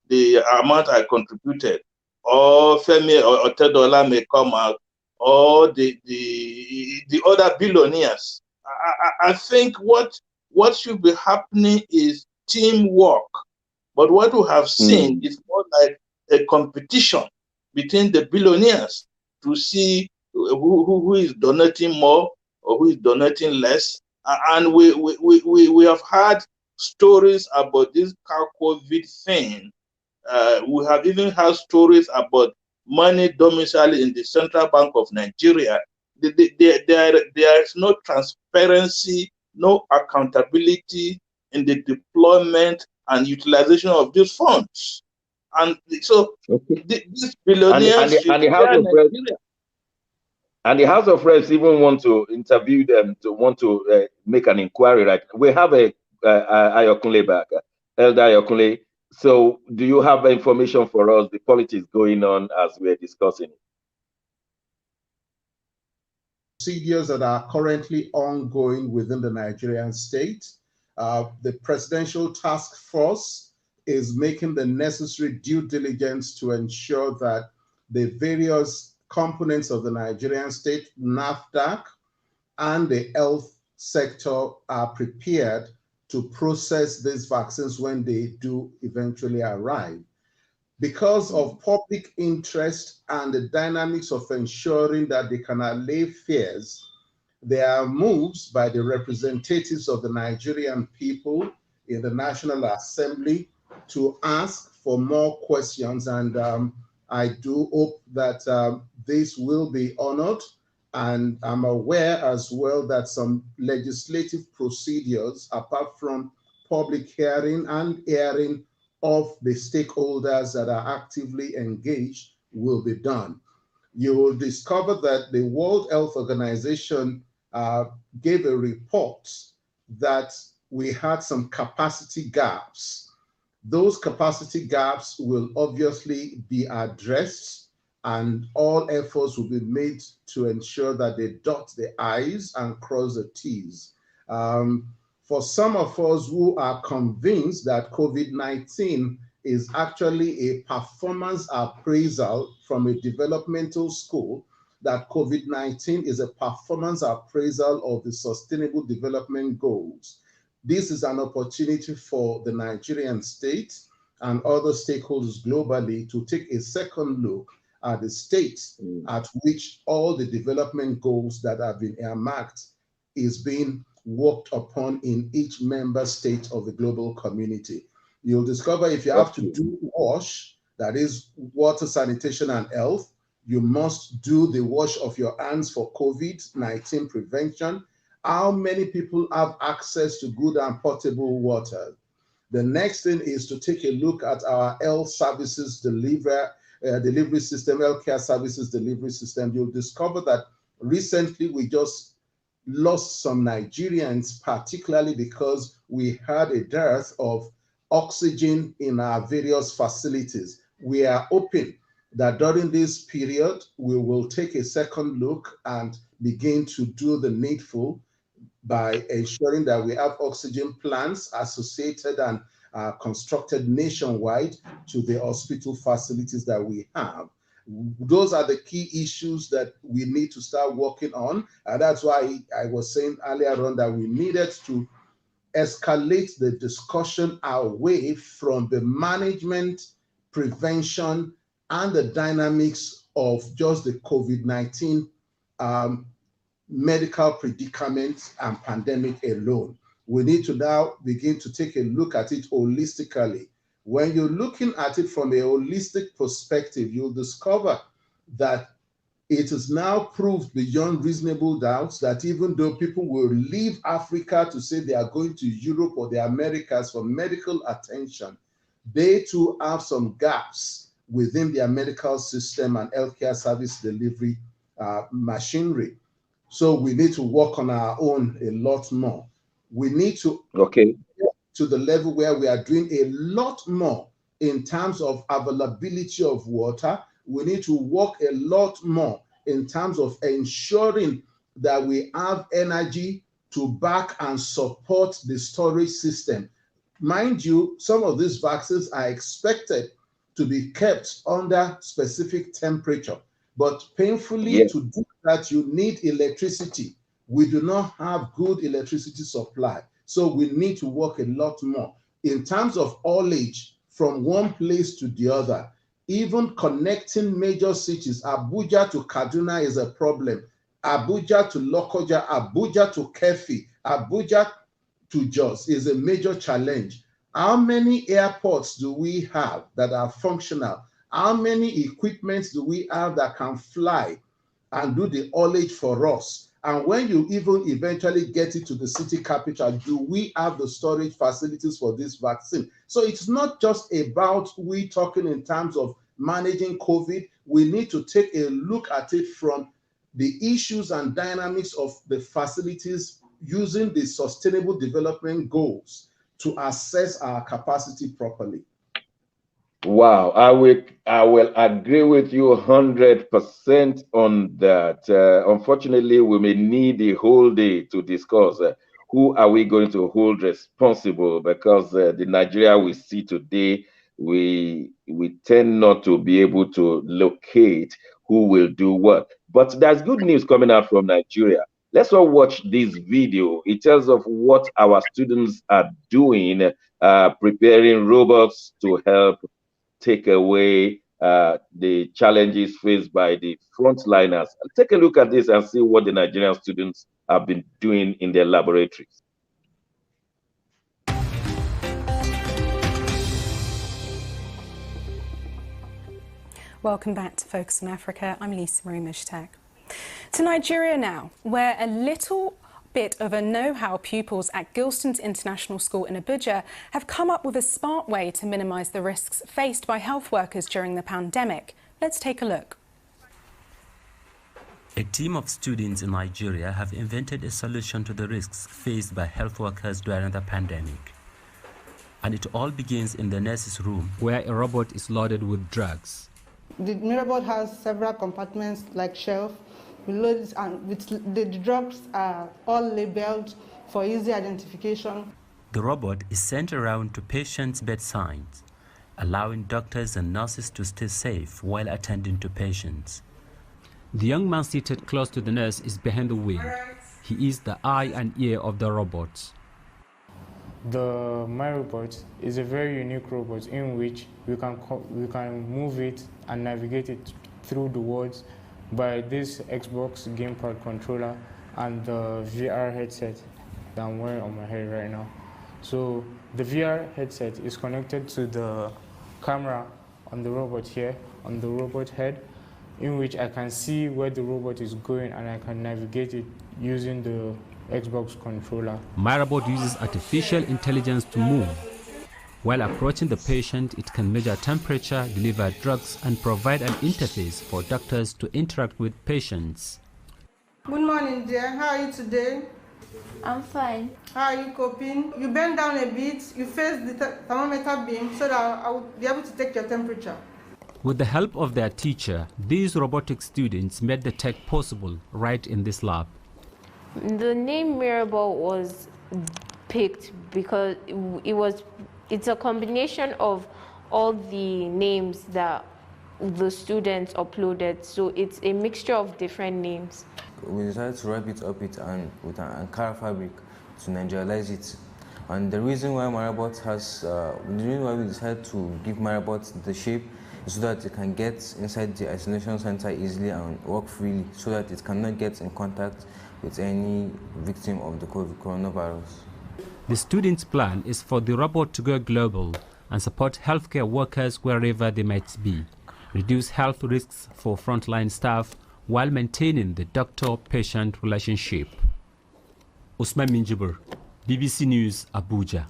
the amount I contributed, or Femi or Otedola may come out, or the other billionaires. I think what should be happening is teamwork. But what we have seen is more like a competition between the billionaires to see who is donating more or who is donating less. And we have had stories about this CACOVID thing. We have even had stories about money domiciled in the Central Bank of Nigeria. There is no transparency, no accountability in the deployment and utilization of these funds. And so these billionaires and the House of Reps even want to interview them, to want to make an inquiry. Right? We have a Ayokunle back, Elder Ayokunle. So do you have information for us, the politics going on as we're discussing it? Procedures that are currently ongoing within the Nigerian state. The Presidential Task Force is making the necessary due diligence to ensure that the various components of the Nigerian state, NAFDAC, and the health sector are prepared to process these vaccines when they do eventually arrive. Because of public interest and the dynamics of ensuring that they can allay fears, there are moves by the representatives of the Nigerian people in the National Assembly to ask for more questions, and I do hope that this will be honored. And I'm aware as well that some legislative procedures, apart from public hearing and hearing of the stakeholders that are actively engaged, will be done. You will discover that the World Health Organization gave a report that we had some capacity gaps Those capacity gaps will obviously be addressed, and all efforts will be made to ensure that they dot the I's and cross the T's. For some of us who are convinced that COVID-19 is actually a performance appraisal from a developmental school, that COVID-19 is a performance appraisal of the Sustainable Development Goals, this is an opportunity for the Nigerian state and other stakeholders globally to take a second look at the state at which all the development goals that have been earmarked is being worked upon in each member state of the global community. You'll discover if you have to do WASH, that is water, sanitation, and health, you must do the wash of your hands for COVID-19 prevention. How many people have access to good and potable water? The next thing is to take a look at our health services delivery system, healthcare services delivery system. You'll discover that recently we just lost some Nigerians, particularly because we had a dearth of oxygen in our various facilities. We are hoping that during this period, we will take a second look and begin to do the needful by ensuring that we have oxygen plants associated and constructed nationwide to the hospital facilities that we have. Those are the key issues that we need to start working on. And that's why I was saying earlier on that we needed to escalate the discussion away from the management, prevention, and the dynamics of just the COVID-19 medical predicament and pandemic alone. We need to now begin to take a look at it holistically. When you're looking at it from a holistic perspective, you'll discover that it is now proved beyond reasonable doubts that even though people will leave Africa to say they are going to Europe or the Americas for medical attention, they too have some gaps within their medical system and healthcare service delivery machinery. So we need to work on our own a lot more. We need to get to the level where we are doing a lot more in terms of availability of water. We need to work a lot more in terms of ensuring that we have energy to back and support the storage system. Mind you, some of these vaccines are expected to be kept under specific temperature, but painfully to do that, you need electricity. We do not have good electricity supply. So we need to work a lot more. In terms of haulage from one place to the other, even connecting major cities, Abuja to Kaduna is a problem. Abuja to Lokoja, Abuja to Kefi, Abuja to Jos is a major challenge. How many airports do we have that are functional? How many equipments do we have that can fly and do the haulage for us? And when you even eventually get it to the city capital, do we have the storage facilities for this vaccine? So it's not just about we talking in terms of managing COVID. We need to take a look at it from the issues and dynamics of the facilities using the Sustainable Development Goals to assess our capacity properly. Wow, I will agree with you 100% on that. Unfortunately, we may need a whole day to discuss who are we going to hold responsible, because the Nigeria we see today, we tend not to be able to locate who will do what. But there's good news coming out from Nigeria. Let's all watch this video. It tells of what our students are doing, preparing robots to help take away the challenges faced by the frontliners. Take a look at this and see what the Nigerian students have been doing in their laboratories. Welcome back to Focus on Africa. I'm Lisa Marie Mushtak. To Nigeria now, where a little bit of a know-how pupils at Gilston's International School in Abuja have come up with a smart way to minimise the risks faced by health workers during the pandemic. Let's take a look. A team of students in Nigeria have invented a solution to the risks faced by health workers during the pandemic. And it all begins in the nurse's room, where a robot is loaded with drugs. The MiraBot has several compartments like shelf. The drugs are all labeled for easy identification. The robot is sent around to patients' bedsides, allowing doctors and nurses to stay safe while attending to patients. The young man seated close to the nurse is behind the wheel. He is the eye and ear of the robot. The MyRobot is a very unique robot in which we can move it and navigate it through the world by this Xbox gamepad controller and the VR headset that I'm wearing on my head right now. So the VR headset is connected to the camera on the robot here, on the robot head, in which I can see where the robot is going and I can navigate it using the Xbox controller. MyRobot uses artificial intelligence to move. While approaching the patient, it can measure temperature, deliver drugs, and provide an interface for doctors to interact with patients. Good morning, dear. How are you today? I'm fine. How are you coping? You bend down a bit, you face the thermometer beam so that I will be able to take your temperature. With the help of their teacher, these robotic students made the tech possible right in this lab. The name MiraBot was picked because it's a combination of all the names that the students uploaded, so it's a mixture of different names. We decided to wrap it up with an Ankara fabric to Nigerialize it. And the reason why we decided to give MyRobot the shape is so that it can get inside the isolation center easily and work freely, so that it cannot get in contact with any victim of the coronavirus. The students' plan is for the robot to go global and support healthcare workers wherever they might be, reduce health risks for frontline staff while maintaining the doctor-patient relationship. Usman Minjibur, BBC News, Abuja.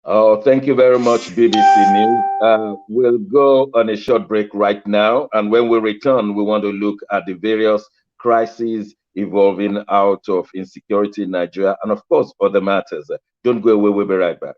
Oh, thank you very much, BBC News. We'll go on a short break right now, and when we return, we want to look at the various crises evolving out of insecurity in Nigeria, and of course, other matters. Don't go away, we'll be right back.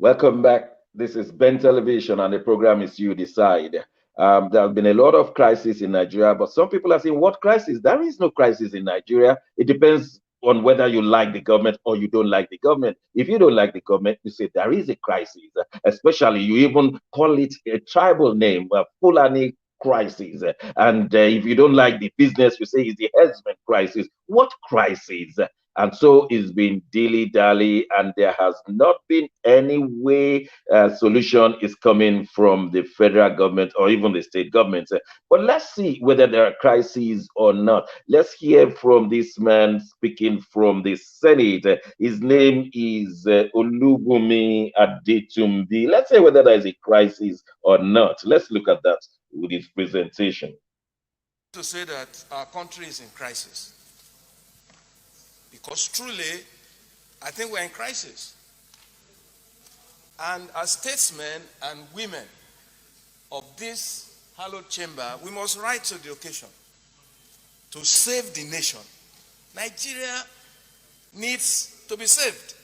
Welcome back. This is Ben Television, and the program is You Decide. There have been a lot of crises in Nigeria, but some people are saying, what crisis? There is no crisis in Nigeria. It depends on whether you like the government or you don't like the government. If you don't like the government, you say there is a crisis, especially you even call it a tribal name, Fulani crisis. And if you don't like the business, you say it's the herdsman crisis. What crisis? And so it's been dilly-dally, and there has not been any way solution is coming from the federal government or even the state government. But let's see whether there are crises or not. Let's hear from this man speaking from the Senate. His name is Olubunmi Adetumbi. Let's say whether there is a crisis or not. Let's look at that with his presentation. to say that our country is in crisis. Because truly, I think we're in crisis. And as statesmen and women of this hallowed chamber, we must rise to the occasion to save the nation. Nigeria needs to be saved.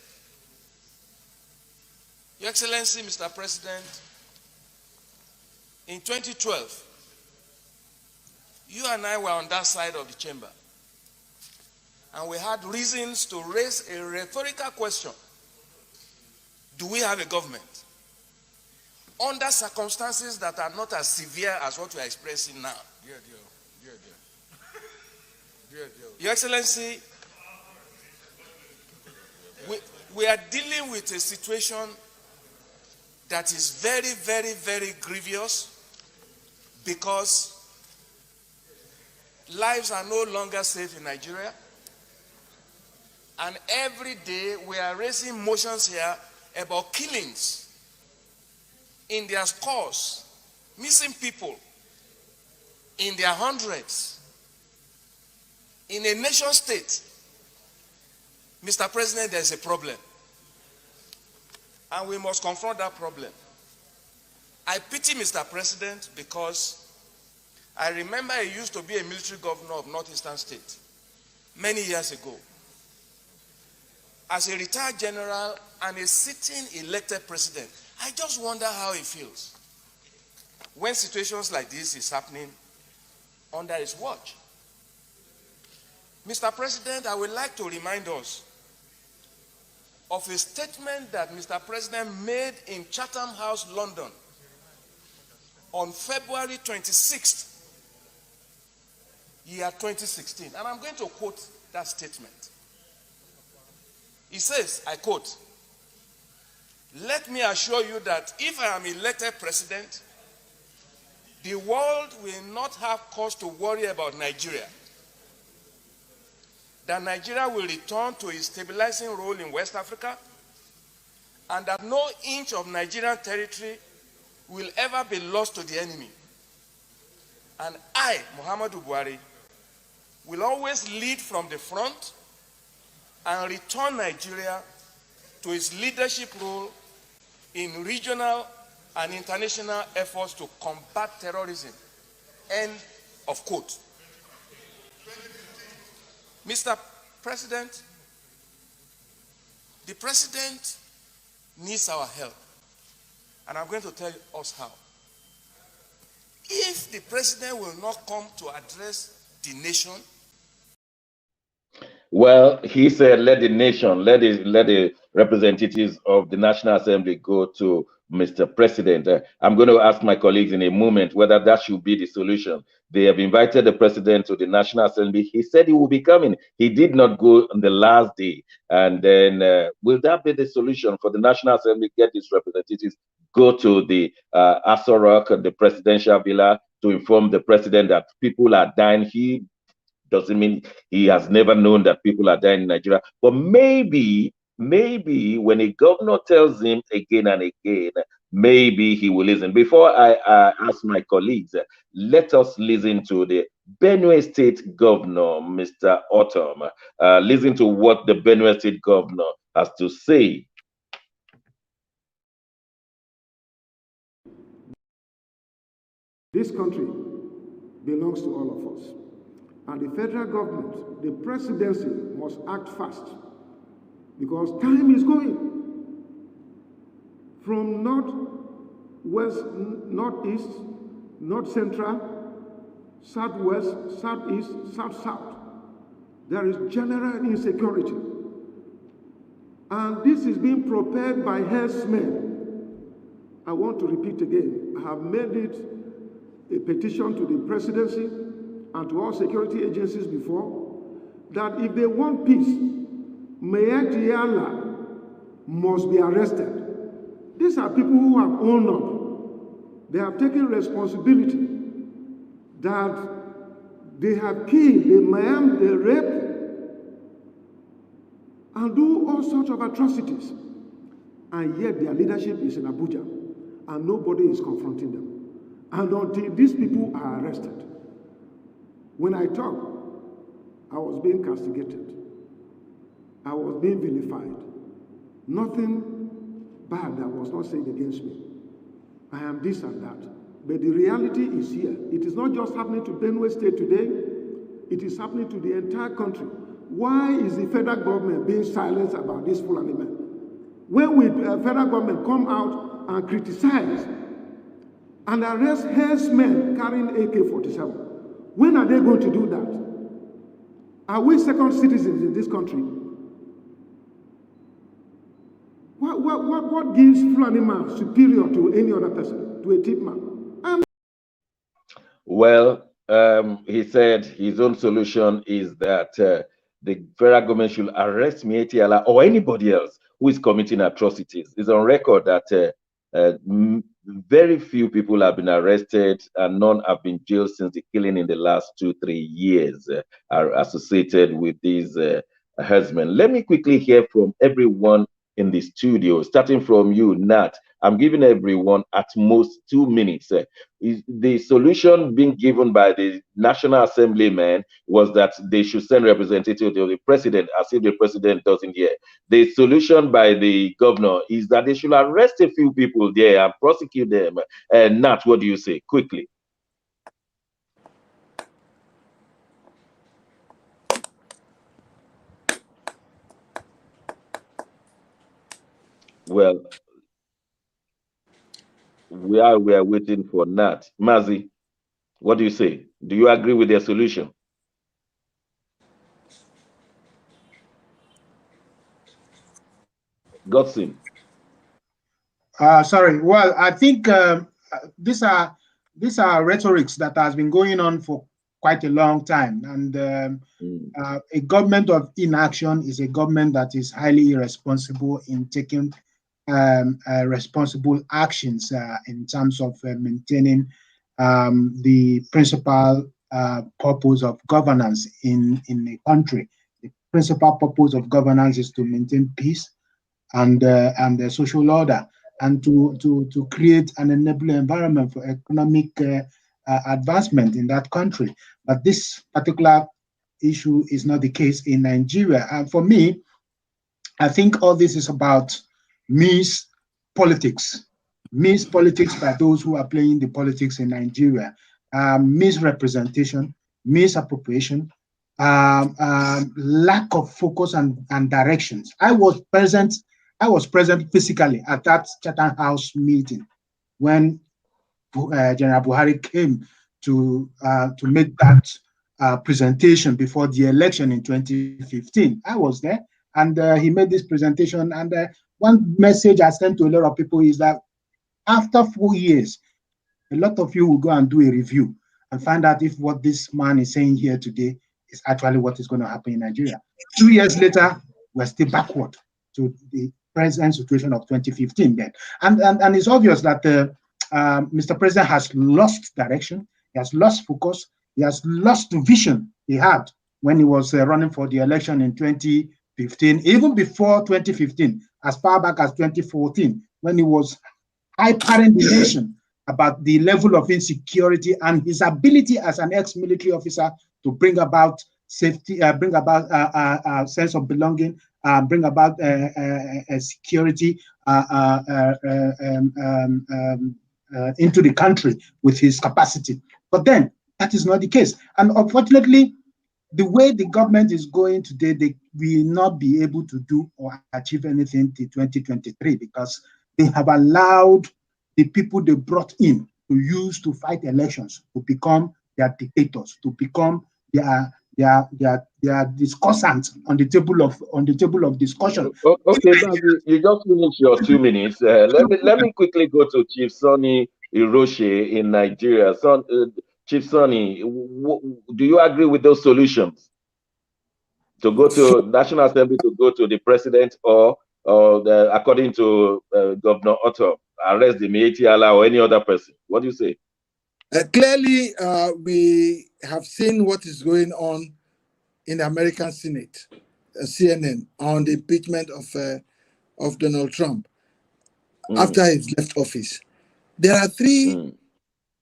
Your Excellency, Mr. President, in 2012, you and I were on that side of the chamber, and we had reasons to raise a rhetorical question. Do we have a government? Under circumstances that are not as severe as what we are expressing now. Your Excellency, we are dealing with a situation that is very, very, very grievous, because lives are no longer safe in Nigeria. And every day we are raising motions here about killings in their scores, missing people in their hundreds, in a nation state. Mr. President, there is a problem, and we must confront that problem. I pity Mr. President because I remember he used to be a military governor of Northeastern State many years ago. As a retired general and a sitting elected president, I just wonder how he feels when situations like this is happening under his watch. Mr. President, I would like to remind us of a statement that Mr. President made in Chatham House, London, on February 26th, year 2016. And I'm going to quote that statement. He says, I quote, "Let me assure you that if I am elected president, the world will not have cause to worry about Nigeria. That Nigeria will return to its stabilizing role in West Africa, and that no inch of Nigerian territory will ever be lost to the enemy. And I, Muhammadu Buhari, will always lead from the front and return Nigeria to its leadership role in regional and international efforts to combat terrorism." End of quote. Mr. President, the president needs our help, and I'm going to tell us how. If the president will not come to address the nation, well, he said, let the nation, let the representatives of the National Assembly go to Mr. President. I'm going to ask my colleagues in a moment whether that should be the solution. They have invited the president to the National Assembly. He said he will be coming. He did not go on the last day. And then will that be the solution for the National Assembly? Get its representatives, go to the Aso Rock, the presidential villa, to inform the president that people are dying. He doesn't mean he has never known that people are dying in Nigeria. But maybe when a governor tells him again and again, maybe he will listen. Before I ask my colleagues, let us listen to the Benue State Governor, Mr. Autumn. Listen to what the Benue State Governor has to say. This country belongs to all of us. And the federal government, the presidency, must act fast, because time is going. From north, west, northeast, north central, southwest, southeast, south. There is general insecurity. And this is being propelled by herdsmen. I want to repeat again, I have made it a petition to the presidency and to all security agencies before, that if they want peace, Mayor Diala must be arrested. These are people who have owned up. They have taken responsibility that they have killed, they maimed, they raped, and do all sorts of atrocities. And yet their leadership is in Abuja, and nobody is confronting them. And until these people are arrested, When I talk, I was being castigated. I was being vilified. Nothing bad that was not said against me. I am this and that. But the reality is here. It is not just happening to Benue State today. It is happening to the entire country. Why is the federal government being silent about this Fulani men? When will the federal government come out and criticize and arrest herdsmen carrying AK-47? When are they going to do that? Are we second citizens in this country? What gives Fulani man superior to any other person, to a tip man? Well, he said his own solution is that the federal government should arrest Miyetti Allah or anybody else who is committing atrocities. It's on record that very few people have been arrested and none have been jailed since the killing in the last 2-3 years are associated with these herdsmen. Let me quickly hear from everyone in the studio, starting from you, Nat. I'm giving everyone at most 2 minutes. The solution being given by the National Assemblyman was that they should send representatives to the president, as if the president doesn't hear. The solution by the governor is that they should arrest a few people there and prosecute them. Nat, what do you say? Quickly. Well, we are waiting for Nat. Mazi, what do you say? Do you agree with their solution? Godson. Sorry. Well, I think these are rhetorics that has been going on for quite a long time, and a government of inaction is a government that is highly irresponsible in taking responsible actions in terms of maintaining the principal purpose of governance in a country. The principal purpose of governance is to maintain peace and the social order, and to create an enabling environment for economic advancement in that country. But this particular issue is not the case in Nigeria. And for me, I think all this is about mispolitics by those who are playing the politics in Nigeria, misrepresentation, misappropriation, lack of focus and directions. I was present physically at that Chatham House meeting when General Buhari came to make that presentation before the election in 2015. I was there, and he made this presentation. And one message I sent to a lot of people is that after 4 years, a lot of you will go and do a review and find out if what this man is saying here today is actually what is going to happen in Nigeria. 2 years later, we're still backward to the present situation of 2015 then. And it's obvious that Mr. President has lost direction, he has lost focus, he has lost the vision he had when he was running for the election in 2015, even before 2015, as far back as 2014, when he was hypering the nation about the level of insecurity and his ability as an ex-military officer to bring about safety, bring about a sense of belonging, bring about security into the country with his capacity. But then that is not the case. And unfortunately, the way the government is going today, they will not be able to do or achieve anything till 2023 because they have allowed the people they brought in to use to fight elections to become their dictators, to become their discussants on the table of discussion. Okay, you just finished your 2 minutes. Let me quickly go to Chief Sonny Iroche in Nigeria. Chief Sonny, do you agree with those solutions? To go to National Assembly, to go to the president, or according to Governor Otto, arrest the Miyetti Allah or any other person? What do you say? Clearly, we have seen what is going on in the American Senate, CNN, on the impeachment of Donald Trump after he's left office. There are three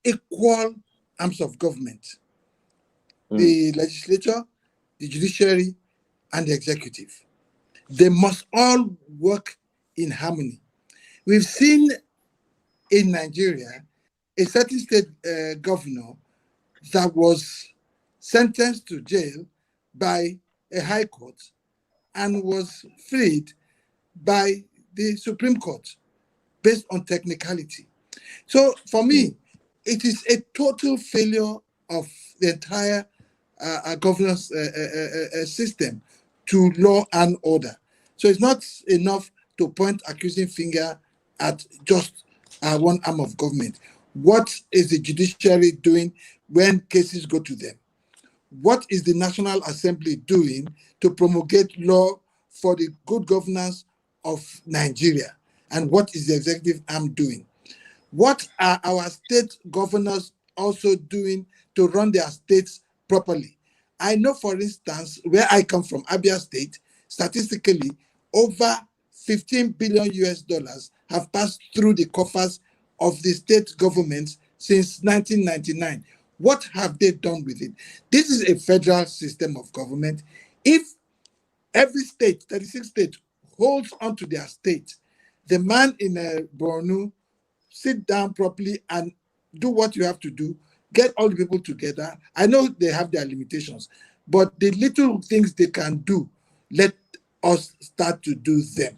equal arms of government. the legislature, the judiciary, and the executive. They must all work in harmony. We've seen in Nigeria a certain state governor that was sentenced to jail by a high court and was freed by the Supreme Court based on technicality. So for me, it is a total failure of the entire governance system to law and order. So it's not enough to point accusing finger at just one arm of government. What is the judiciary doing when cases go to them? What is the National Assembly doing to promulgate law for the good governance of Nigeria? And what is the executive arm doing? What are our state governors also doing to run their states properly? I know, for instance, where I come from, Abia State, statistically, over 15 billion US dollars have passed through the coffers of the state governments since 1999. What have they done with it? This is a federal system of government. If every state, 36 states, holds onto their state, the man in Borno, sit down properly and do what you have to do, get all the people together. I know they have their limitations, but the little things they can do, let us start to do them.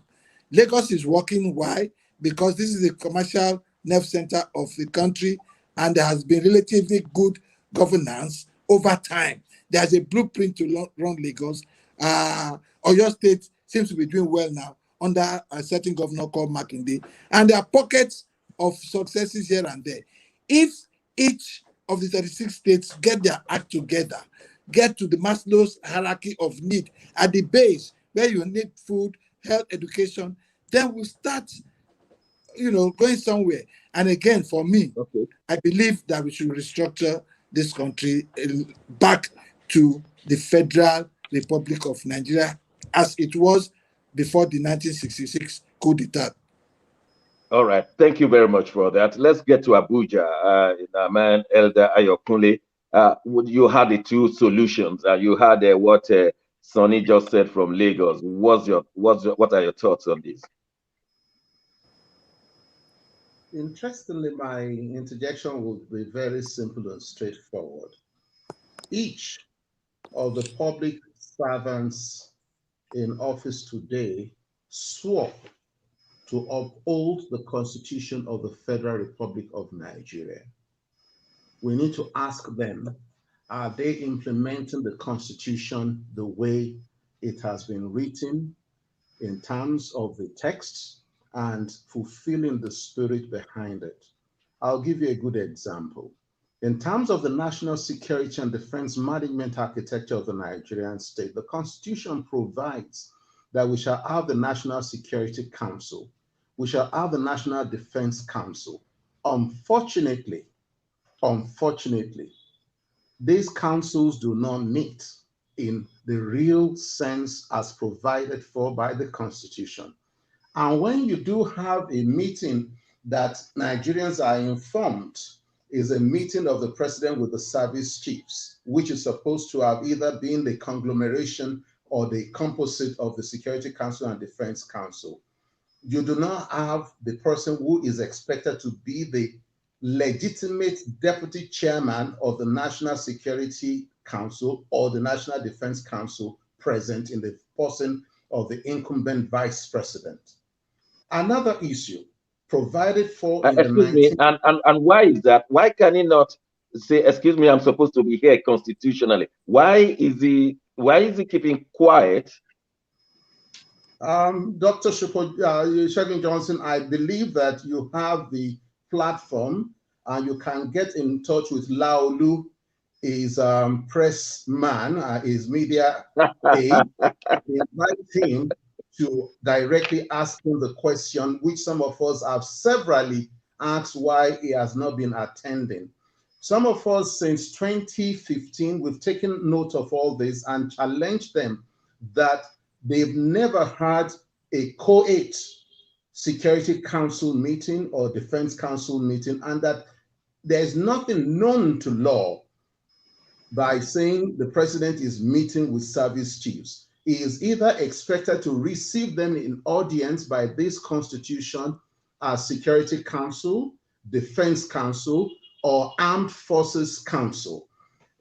Lagos is working. Why? Because this is a commercial nerve center of the country, and there has been relatively good governance over time. There's a blueprint to run Lagos. Oyo State seems to be doing well now under a certain governor called Makinde, and there are pockets of successes here and there. If each of the 36 states get their act together, get to the Maslow's hierarchy of need at the base where you need food, health, education, then we'll start, going somewhere. And again, for me, I believe that we should restructure this country back to the Federal Republic of Nigeria as it was before the 1966 coup d'etat. All right. Thank you very much for that. Let's get to Abuja. Man, Elder Ayokunle, you had the two solutions. You had what Sonny just said from Lagos. What are your thoughts on this? Interestingly, my interjection would be very simple and straightforward. Each of the public servants in office today swore to uphold the Constitution of the Federal Republic of Nigeria. We need to ask them, are they implementing the Constitution the way it has been written in terms of the text and fulfilling the spirit behind it? I'll give you a good example. In terms of the national security and defense management architecture of the Nigerian state, the Constitution provides that we shall have the National Security Council, we shall have the National Defense Council. Unfortunately, these councils do not meet in the real sense as provided for by the Constitution. And when you do have a meeting that Nigerians are informed is a meeting of the president with the service chiefs, which is supposed to have either been the conglomeration or the composite of the Security Council and Defense Council, you do not have the person who is expected to be the legitimate deputy chairman of the National Security Council or the National Defense Council present in the person of the incumbent vice president. Another issue provided for in excuse me, and why is that? Why can he not say, excuse me, I'm supposed to be here constitutionally? Why is he keeping quiet? Dr. Shegun Johnson, I believe that you have the platform and you can get in touch with Laolu, his press man, his media aide, invite him to directly ask him the question, which some of us have severally asked why he has not been attending. Some of us since 2015, we've taken note of all this and challenged them that they've never had a co-ed Security Council meeting or Defense Council meeting, and that there's nothing known to law by saying the president is meeting with service chiefs. He is either expected to receive them in audience by this constitution as Security Council, Defense Council, or Armed Forces Council.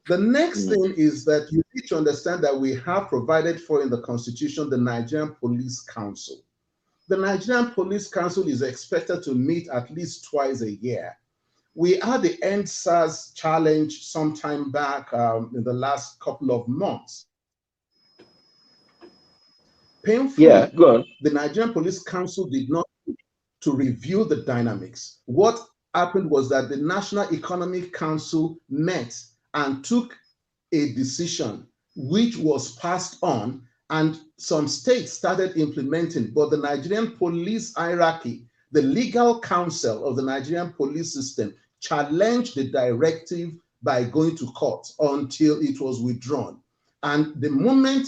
The next thing is that you need to understand that we have provided for in the Constitution the Nigerian Police Council. The Nigerian Police Council is expected to meet at least twice a year. We had the End SARS challenge sometime back in the last couple of months. Painfully, yeah, go on. The Nigerian Police Council did not to review the dynamics. What happened was that the National Economic Council met and took a decision which was passed on, and some states started implementing, but the Nigerian police hierarchy, the legal counsel of the Nigerian police system, challenged the directive by going to court until it was withdrawn. And the moment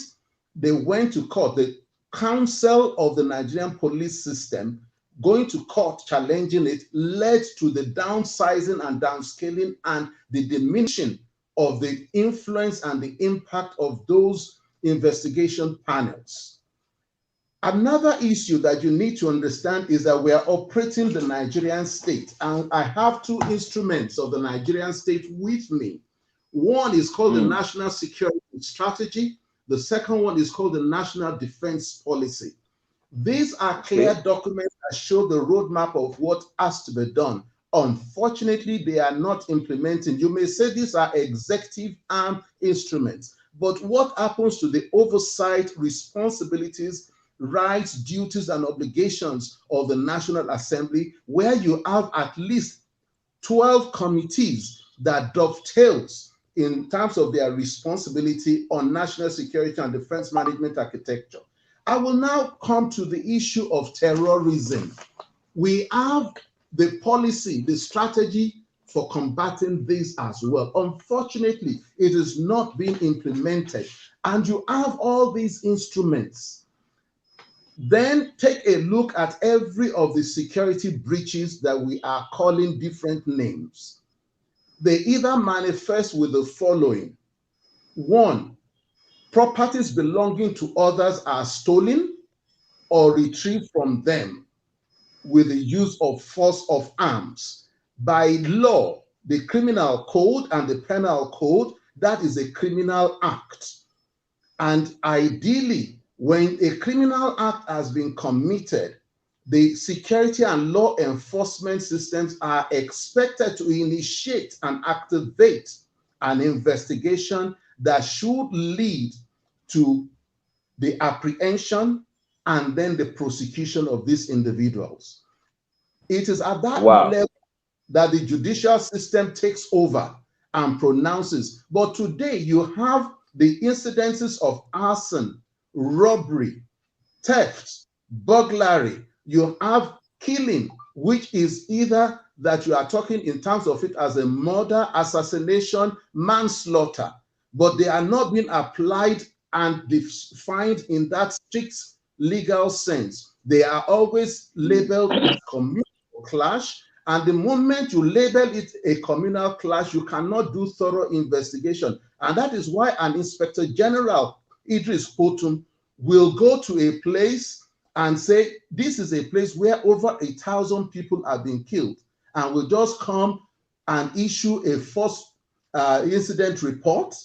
they went to court, the counsel of the Nigerian police system going to court challenging it led to the downsizing and downscaling and the diminishing of the influence and the impact of those investigation panels. Another issue that you need to understand is that we are operating the Nigerian state, and I have two instruments of the Nigerian state with me. One is called the National Security Strategy. The second one is called the National Defense Policy. These are clear documents that show the roadmap of what has to be done. Unfortunately, they are not implementing. You may say these are executive arm instruments, but what happens to the oversight responsibilities, rights, duties, and obligations of the National Assembly, where you have at least 12 committees that dovetails in terms of their responsibility on national security and defense management architecture? I will now come to the issue of terrorism. We have the policy, the strategy for combating this as well. Unfortunately, it is not being implemented, and you have all these instruments. Then take a look at every of the security breaches that we are calling different names. They either manifest with the following. One, properties belonging to others are stolen or retrieved from them with the use of force of arms. By law, the criminal code and the penal code, that is a criminal act. And ideally, when a criminal act has been committed, the security and law enforcement systems are expected to initiate and activate an investigation that should lead to the apprehension and then the prosecution of these individuals. It is at that level that the judicial system takes over and pronounces. But today you have the incidences of arson, robbery, theft, burglary. You have killing, which is either that you are talking in terms of it as a murder, assassination, manslaughter, but they are not being applied and defined in that strict legal sense. They are always labeled as communal clash, and the moment you label it a communal clash, you cannot do thorough investigation. And that is why an Inspector General, Idris Potum, will go to a place and say, this is a place where over 1,000 people have been killed, and will just come and issue a false incident report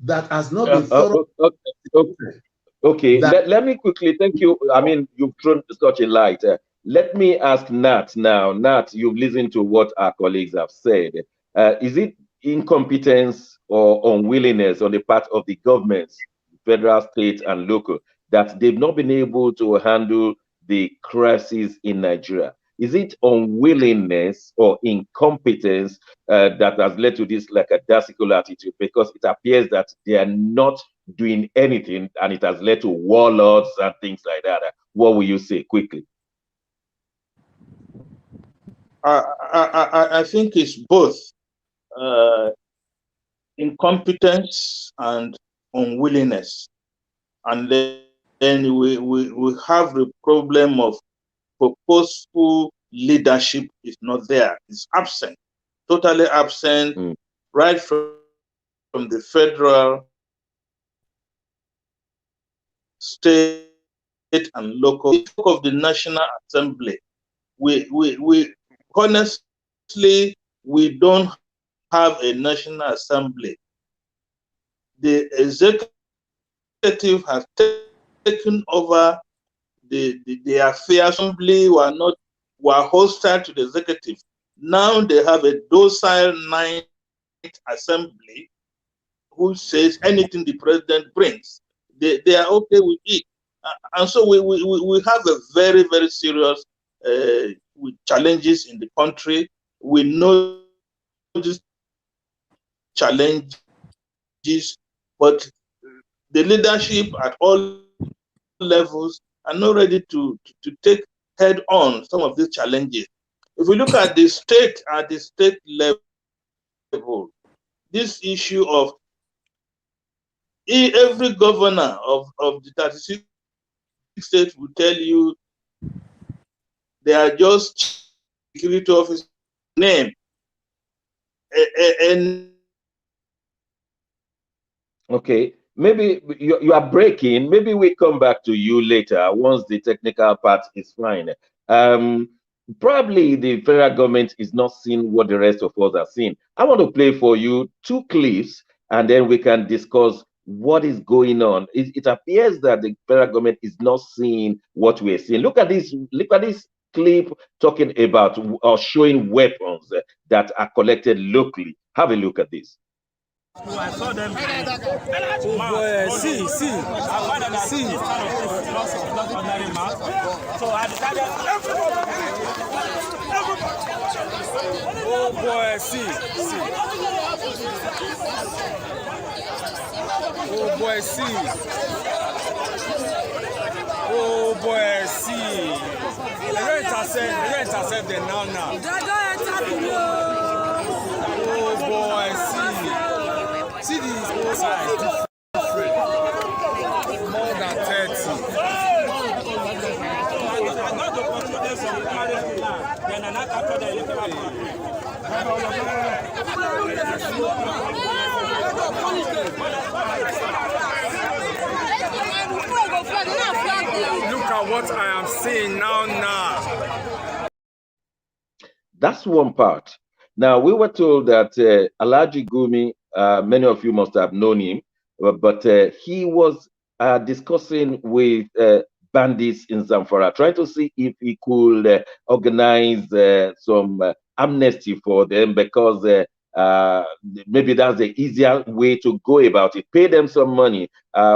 that has not been thorough. Okay. Let me quickly, thank you. I mean, you've thrown such a light. Let me ask Nat now. Nat, you've listened to what our colleagues have said. Is it incompetence or unwillingness on the part of the governments, federal, state, and local, that they've not been able to handle the crisis in Nigeria? Is it unwillingness or incompetence that has led to this lackadaisical attitude? Because it appears that they are not doing anything, and it has led to warlords and things like that. What will you say quickly? I think it's both incompetence and unwillingness. And then we have the problem of purposeful leadership is not there. It's absent, totally absent, right from from the federal, state, and local of the National Assembly. We honestly, we don't have a National Assembly. The executive has taken over the affairs. Assembly were hostile to the executive. Now they have a docile ninth assembly who says anything the president brings, they are okay with it. And so we have a very, very serious with challenges in the country. We know these challenges, but the leadership at all levels are not ready to take head on some of these challenges. If we look at the state level, this issue of every governor of the 36 states will tell you they are just security officer name. Okay, maybe you are breaking. Maybe we come back to you later once the technical part is fine. Probably the federal government is not seeing what the rest of us are seeing. I want to play for you 2 clips, and then we can discuss what is going on. It appears that the federal government is not seeing what we're seeing. Look at this. Look at this clip talking about or showing weapons that are collected locally. Have a look at this. I saw them. Oh boy, see. So I decided. Oh boy, see. Oh boy, see. Oh boy, see. They don't intercept them now. Oh boy, see. See these size different. More than 30. Look at what I am seeing now. That's one part. Now, we were told that Alhaji Gumi, many of you must have known him, but he was discussing with bandits in Zamfara, trying to see if he could organize some amnesty for them, because maybe that's the easier way to go about it. Pay them some money.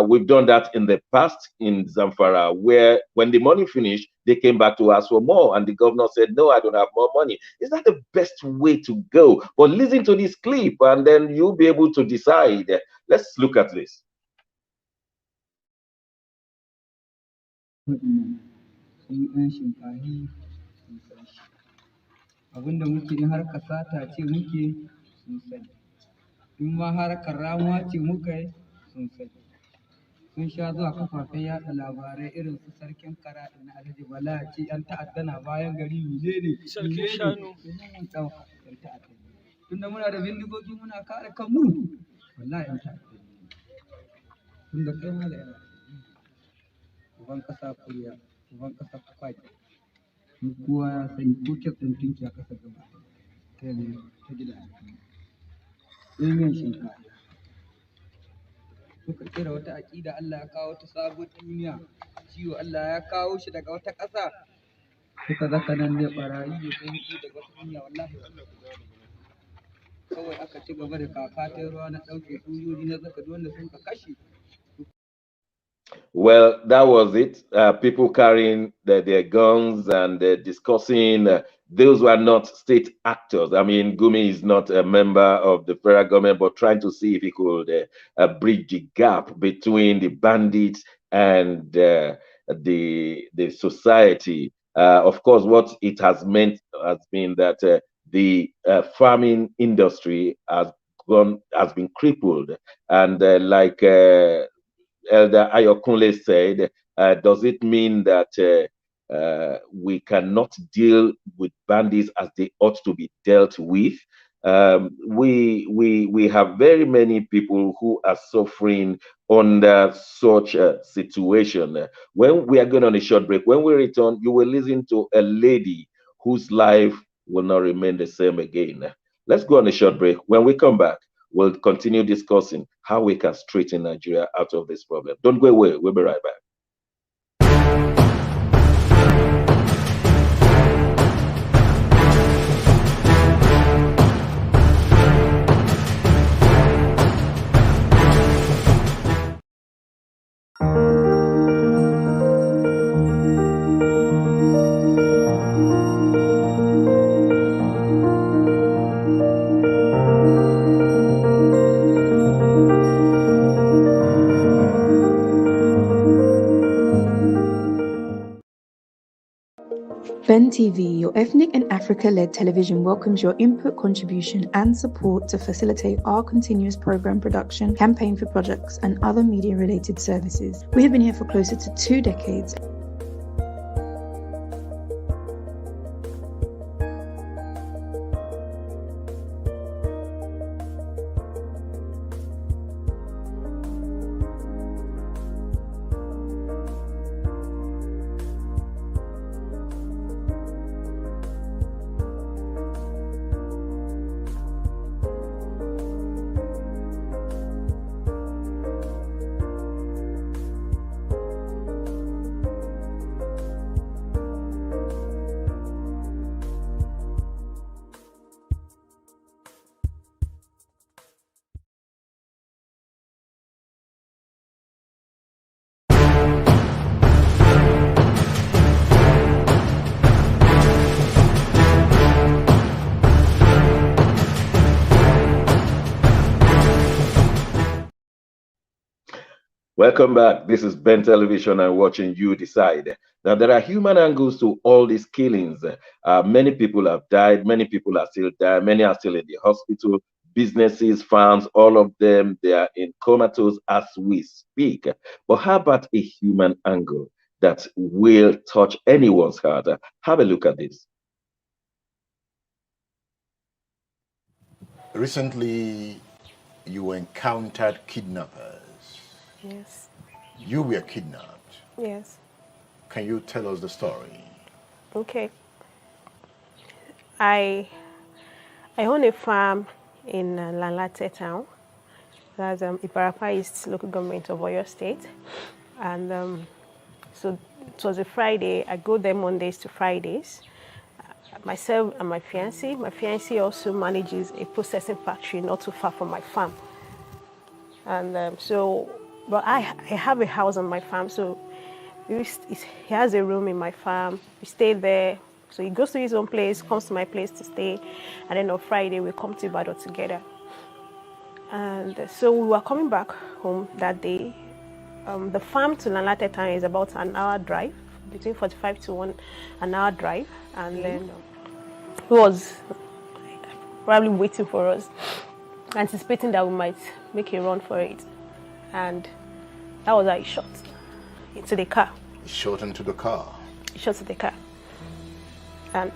We've done that in the past in Zamfara, where when the money finished, they came back to ask for more, and the governor said, no, I don't have more money. Is that the best way to go? But listen to this clip, and then you'll be able to decide. Let's look at this. Abinda muke in har kasata ce muke sun sani, in ma harkar ramuwa ce muka yi sun sani. Sun sha zuwa kafafen yaɗa labarai irin su sarkin karaɗi na Alhaji Bala ce ‘yan ta'adda na bayan gari menene sarkin shanu mun ɗauka ‘yan ta'adda. Tunda muna da bindigogi muna kare kanmu wallahi ‘yan ta'adda. Tunda kai ma da yana uban ƙasa kuriya uban ƙasa kwaji. Kowa ya sani ko kyaftin tunki a ƙasar gaba ta ne ta gida yin shinkafa suka kira wata aƙida Allah ya kawo ta sabuwar duniya ciwo Allah ya kawo shi daga wata ƙasa suka zaka nan ne ɓarayi ne sun yi daga wata duniya wallahi kawai aka ci gaba da kaka ta ruwa na ɗauke sojoji na zaka wanda sun ka kashe. Well, that was it. People carrying their guns and discussing. Those were not state actors. I mean, Gumi is not a member of the federal government, but trying to see if he could bridge the gap between the bandits and the society. Of course, what it has meant has been that the farming industry has been crippled, and like Elder Ayokunle said, does it mean that we cannot deal with bandits as they ought to be dealt with? We have very many people who are suffering under such a situation. When we are going on a short break, when we return, you will listen to a lady whose life will not remain the same again. Let's go on a short break. When we come back, we'll continue discussing how we can straighten Nigeria out of this problem. Don't go away. We'll be right back. Ben TV, your ethnic and Africa-led television, welcomes your input, contribution, and support to facilitate our continuous program production, campaign for projects, and other media-related services. We have been here for closer to 2 decades. Welcome back. This is Ben Television and watching You Decide. Now, there are human angles to all these killings. Many people have died. Many people are still dying. Many are still in the hospital. Businesses, farms, all of them, they are in comatose as we speak. But how about a human angle that will touch anyone's heart? Have a look at this. Recently, you encountered kidnappers. Yes. You were kidnapped. Yes. Can you tell us the story? Okay. I own a farm in Lanlate town. That's Ibarapa East local government of Oyo State. And so it was a Friday. I go there Mondays to Fridays. Myself and my fiancé. My fiancé also manages a processing factory not too far from my farm. And but I have a house on my farm, so he has a room in my farm. We stay there. So he goes to his own place, comes to my place to stay, and then on Friday we come to Ibadan together. And so we were coming back home that day. The farm to Lanlate town is about an hour drive, between 45 to an hour drive, and then he was probably waiting for us, anticipating that we might make a run for it. And that was how he shot into the car. He shot into the car? He shot into the car. And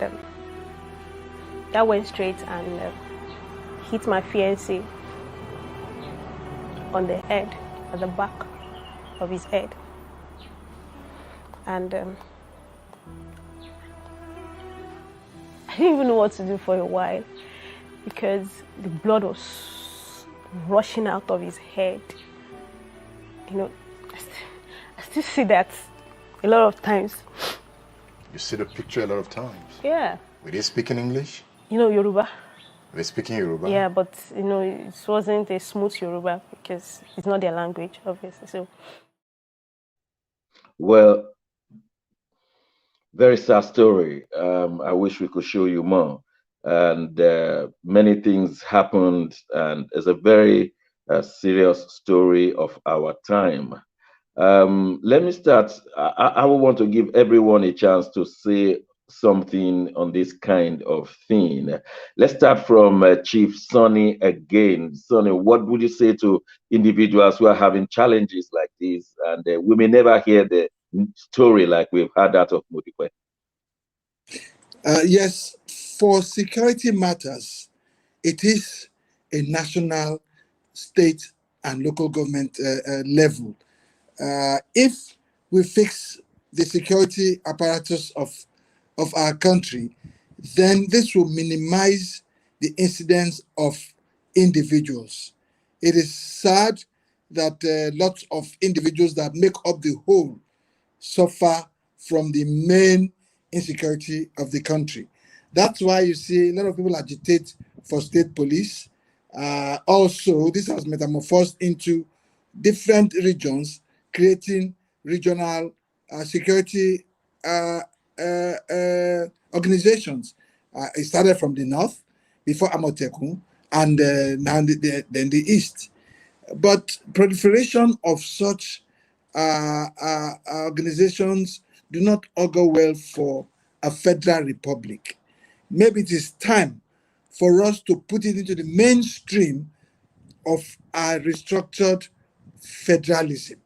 that went straight and hit my fiancé on the head, at the back of his head. And I didn't even know what to do for a while because the blood was rushing out of his head. You know, I still see that a lot of times. You see the picture a lot of times? Yeah. Were they speaking English? You know, Yoruba. Were they speaking Yoruba? Yeah, but, you know, it wasn't a smooth Yoruba because it's not their language, obviously. So. Well, very sad story. I wish we could show you more. And many things happened, and it's a very serious story of our time. Let me start. I would want to give everyone a chance to say something on this kind of thing. Let's start from Chief Sonny again. Sonny, what would you say to individuals who are having challenges like this? And we may never hear the story like we've had out of Modipe. Yes, for security matters, it is a national, state, and local government level. If we fix the security apparatus of our country, then this will minimize the incidence of individuals. It is sad that lots of individuals that make up the whole suffer from the main insecurity of the country. That's why you see a lot of people agitate for state police. Also, this has metamorphosed into different regions, creating regional security organizations. It started from the north before Amotekun, and now then the east. But proliferation of such organizations do not augur well for a federal republic. Maybe it is time for us to put it into the mainstream of our restructured federalism.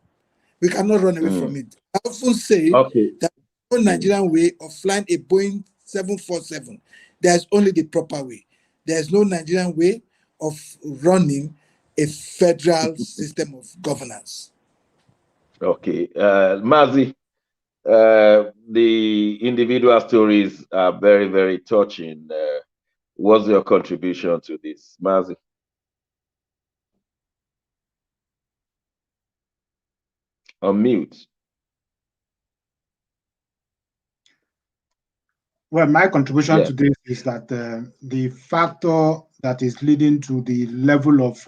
We cannot run away from it. I often say that no Nigerian way of flying a Boeing 747. There's only the proper way. There's no Nigerian way of running a federal system of governance. Okay, Mazi, the individual stories are very, very touching. What's your contribution to this, Mazi? Unmute. Well, my contribution to this is that the factor that is leading to the level of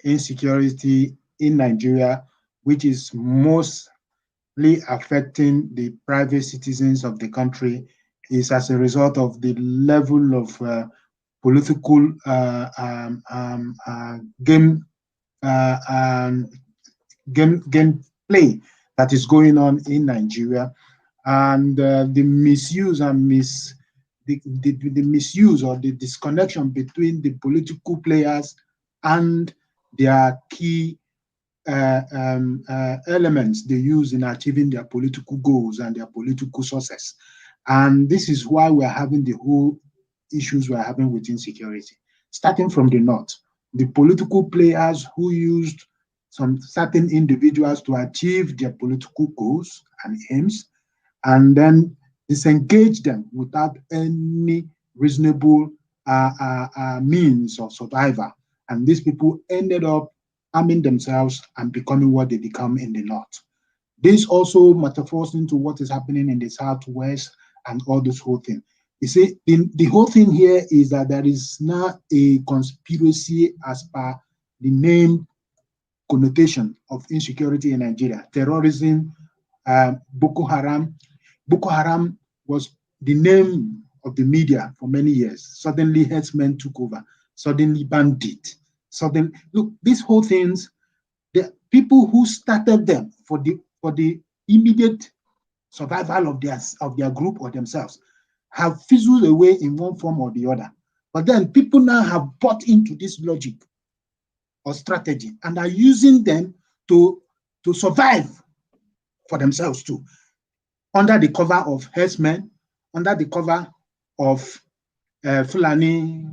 insecurity in Nigeria, which is mostly affecting the private citizens of the country, is as a result of the level of political game play that is going on in Nigeria. And the misuse and the misuse or the disconnection between the political players and their key elements they use in achieving their political goals and their political success. And this is why we're having the whole issues we're having with insecurity. Starting from the north, the political players who used some certain individuals to achieve their political goals and aims, and then disengage them without any reasonable means of survival. And these people ended up arming themselves and becoming what they become in the north. This also metaphors into what is happening in the southwest and all this whole thing. You see, the whole thing here is that there is not a conspiracy as per the name connotation of insecurity in Nigeria. Terrorism, Boko Haram. Boko Haram was the name of the media for many years. Suddenly, headsmen took over. Suddenly, bandit. Suddenly, look, these whole things, the people who started them for the immediate survival of their group or themselves have fizzled away in one form or the other. But then people now have bought into this logic or strategy and are using them to survive for themselves too, under the cover of herdsmen, under the cover of Fulani,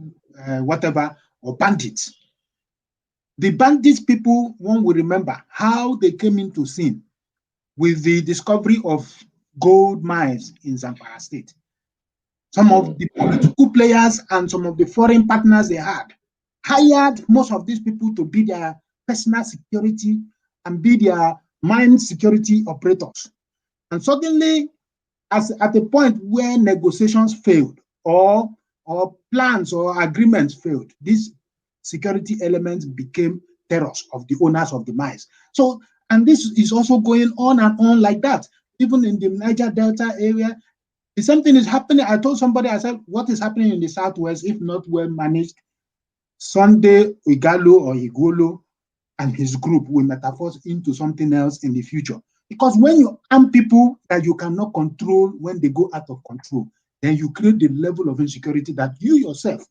whatever, or bandits. The bandits people, one will remember how they came into scene with the discovery of gold mines in Zamfara State. Some of the political players and some of the foreign partners they had hired most of these people to be their personal security and be their mine security operators. And suddenly, at a point where negotiations failed or plans or agreements failed, these security elements became terrors of the owners of the mines. So, and this is also going on and on like that. Even in the Niger Delta area, the same thing is happening. I told somebody, I said, what is happening in the Southwest, if not well managed? Sunday Igalo or Igolo and his group will metamorphose into something else in the future. Because when you arm people that you cannot control when they go out of control, then you create the level of insecurity that you yourself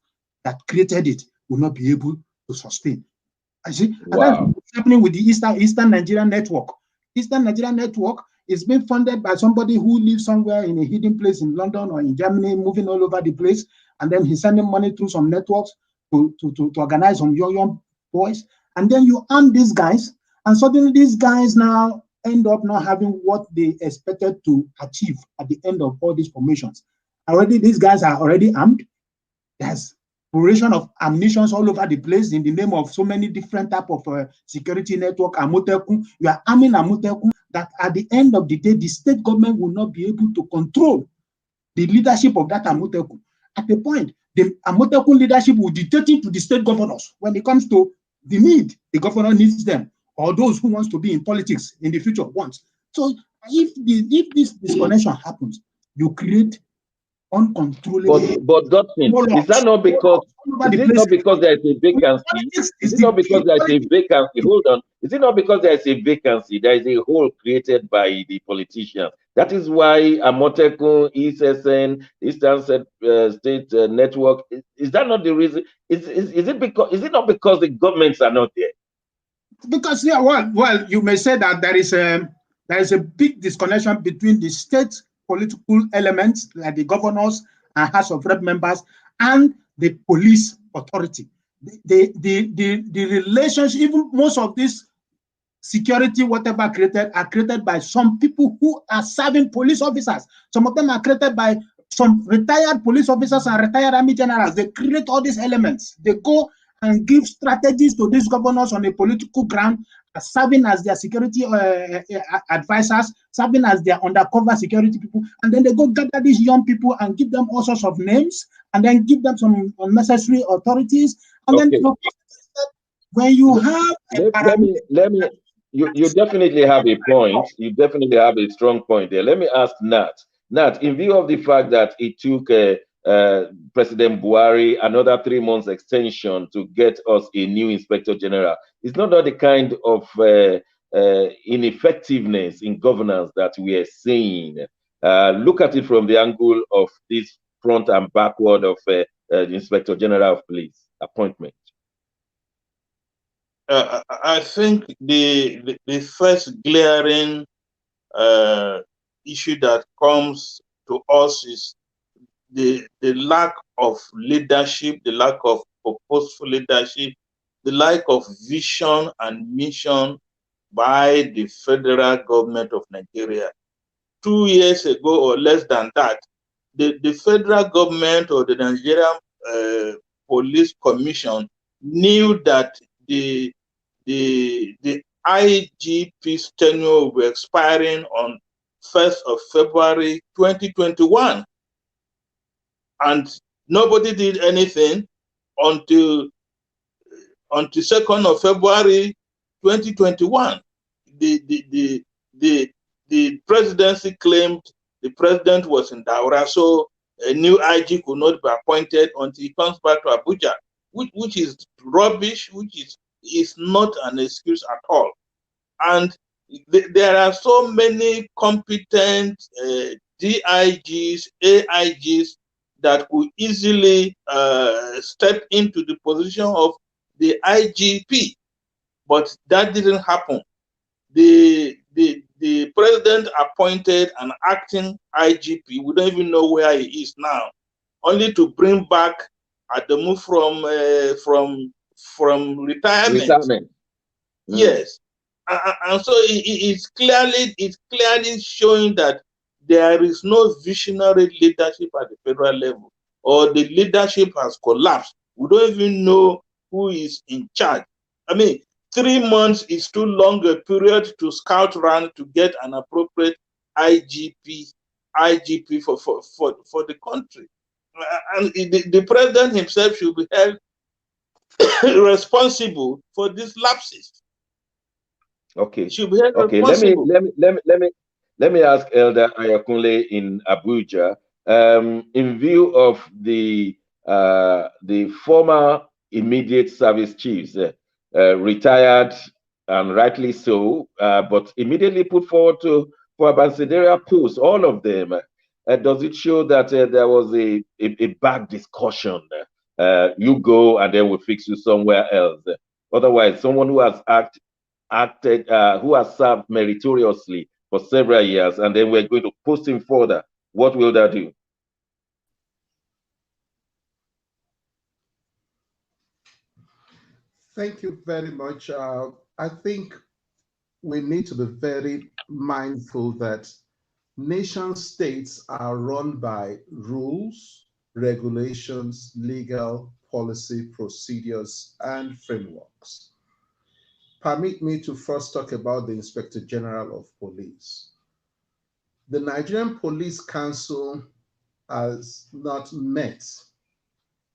that created it will not be able to sustain. I see. Wow. And that's what's happening with the Eastern Nigerian Network. Eastern Nigerian Network is being funded by somebody who lives somewhere in a hidden place in London or in Germany, moving all over the place, and then he's sending money through some networks to organize some young boys, and then you arm these guys, and suddenly these guys now end up not having what they expected to achieve at the end of all these formations. Already, these guys are already armed. There's proliferation of ammunition all over the place in the name of so many different type of security network. Amotekun, you are arming Amotekun that at the end of the day, the state government will not be able to control the leadership of that Amotekun. At the point, the Amotekun leadership will dictate it to the state governors when it comes to the need. The governor needs them, or those who wants to be in politics in the future wants. So if this disconnection happens, you create uncontrollable. But Dotson, is that not because there is a vacancy? Is it not because there is a vacancy? Hold on. Is it not because there is a vacancy? There is a hole created by the politicians. That is why Amotekun, ESSN, Eastern State Network. Is that not the reason? Is it not because the governments are not there? Because well, you may say that there is a big disconnection between the state political elements like the governors and House of Rep members and the police authority. The relationship, even most of this security, whatever created, are created by some people who are serving police officers. Some of them are created by some retired police officers and retired army generals. They create all these elements. They go and give strategies to these governors on a political ground, serving as their security advisors, serving as their undercover security people, and then they go gather these young people and give them all sorts of names, and then give them some unnecessary authorities, and then when you have you definitely have a point. You definitely have a strong point there. Let me ask Nat. Nat, in view of the fact that it took President Buhari another 3 months extension to get us a new Inspector General, it's not the kind of ineffectiveness in governance that we are seeing. Look at it from the angle of this front and backward of the Inspector General of Police appointment. I think the first glaring issue that comes to us is the lack of leadership, the lack of purposeful leadership, the lack of vision and mission by the federal government of Nigeria. 2 years ago or less than that, the federal government or the Nigerian Police Commission knew that the IGP's tenure will be expiring on 1st of February 2021. And nobody did anything until 2nd of February 2021. The presidency claimed the president was in Daura, so a new IG could not be appointed until he comes back to Abuja, which is rubbish, which is not an excuse at all. And there are so many competent DIGs, AIGs that could easily step into the position of the IGP, but that didn't happen. The president appointed an acting IGP. We don't even know where he is now, only to bring back at the move from retirement. Yes, and so it's clearly showing that there is no visionary leadership at the federal level, or the leadership has collapsed. We don't even know who is in charge. I mean, 3 months is too long a period to scout around to get an appropriate IGP for the country. And the president himself should be held responsible for these lapses. Okay. Should be held okay. responsible. Let me ask Elder Ayakunle in Abuja. In view of the former immediate service chiefs, retired and rightly so, but immediately put forward for ambassadorial posts, all of them, does it show that there was a back discussion? You go and then we'll fix you somewhere else. Otherwise, someone who has who has served meritoriously for several years, and then we're going to post him further, what will that do? Thank you very much. I think we need to be very mindful that nation states are run by rules, regulations, legal policy, procedures, and frameworks. Permit me to first talk about the Inspector General of Police. The Nigerian Police Council has not met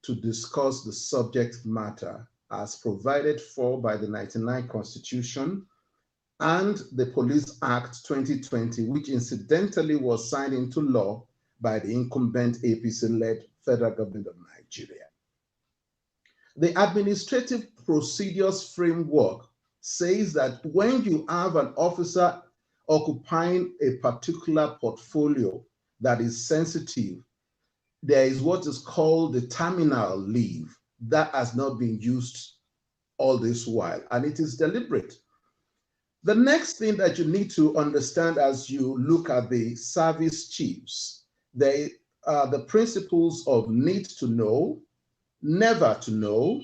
to discuss the subject matter as provided for by the 1999 Constitution and the Police Act 2020, which incidentally was signed into law by the incumbent APC-led federal government of Nigeria. The administrative procedures framework says that when you have an officer occupying a particular portfolio that is sensitive, there is what is called the terminal leave that has not been used all this while, and it is deliberate. The next thing that you need to understand as you look at the service chiefs, they are the principles of need to know, never to know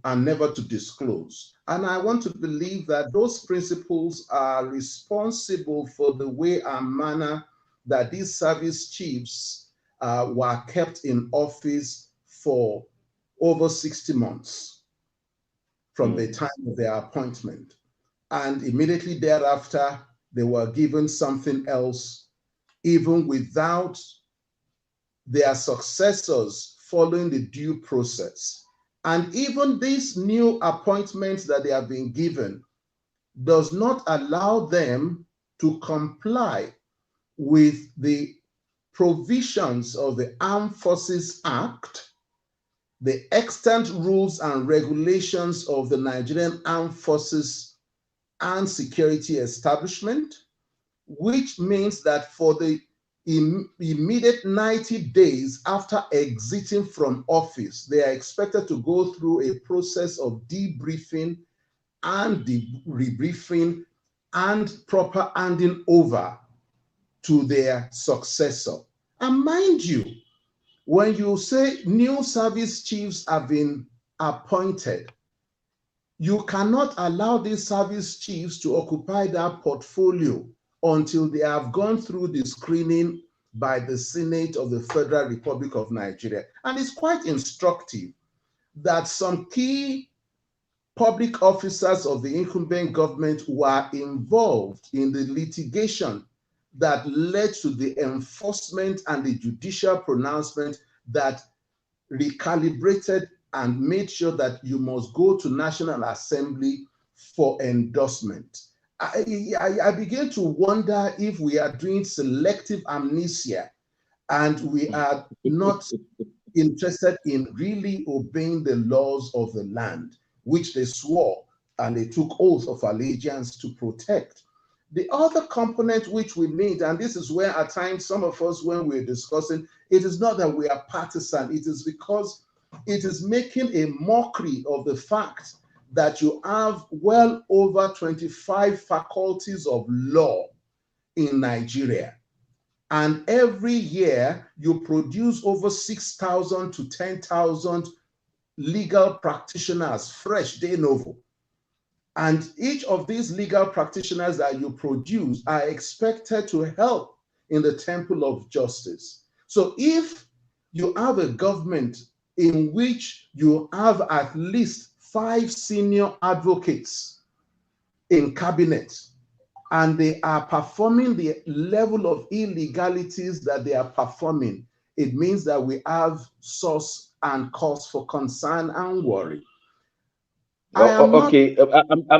and never to disclose. And I want to believe that those principles are responsible for the way and manner that these service chiefs were kept in office for over 60 months from the time of their appointment. And immediately thereafter, they were given something else, even without their successors following the due process. And even these new appointments that they have been given does not allow them to comply with the provisions of the Armed Forces Act, the extant rules and regulations of the Nigerian Armed Forces and Security Establishment, which means that for the immediate 90 days after exiting from office, they are expected to go through a process of debriefing and rebriefing and proper handing over to their successor. And mind you, when you say new service chiefs have been appointed, you cannot allow these service chiefs to occupy that portfolio until they have gone through the screening by the Senate of the Federal Republic of Nigeria. And it's quite instructive that some key public officers of the incumbent government were involved in the litigation that led to the enforcement and the judicial pronouncement that recalibrated and made sure that you must go to National Assembly for endorsement. I begin to wonder if we are doing selective amnesia and we are not interested in really obeying the laws of the land, which they swore and they took oath of allegiance to protect. The other component which we need, and this is where at times some of us, when we're discussing, it is not that we are partisan, it is because it is making a mockery of the fact that you have well over 25 faculties of law in Nigeria. And every year you produce over 6,000 to 10,000 legal practitioners, fresh de novo. And each of these legal practitioners that you produce are expected to help in the temple of justice. So if you have a government in which you have at least 5 senior advocates in cabinet, and they are performing the level of illegalities that they are performing, it means that we have source and cause for concern and worry. Okay,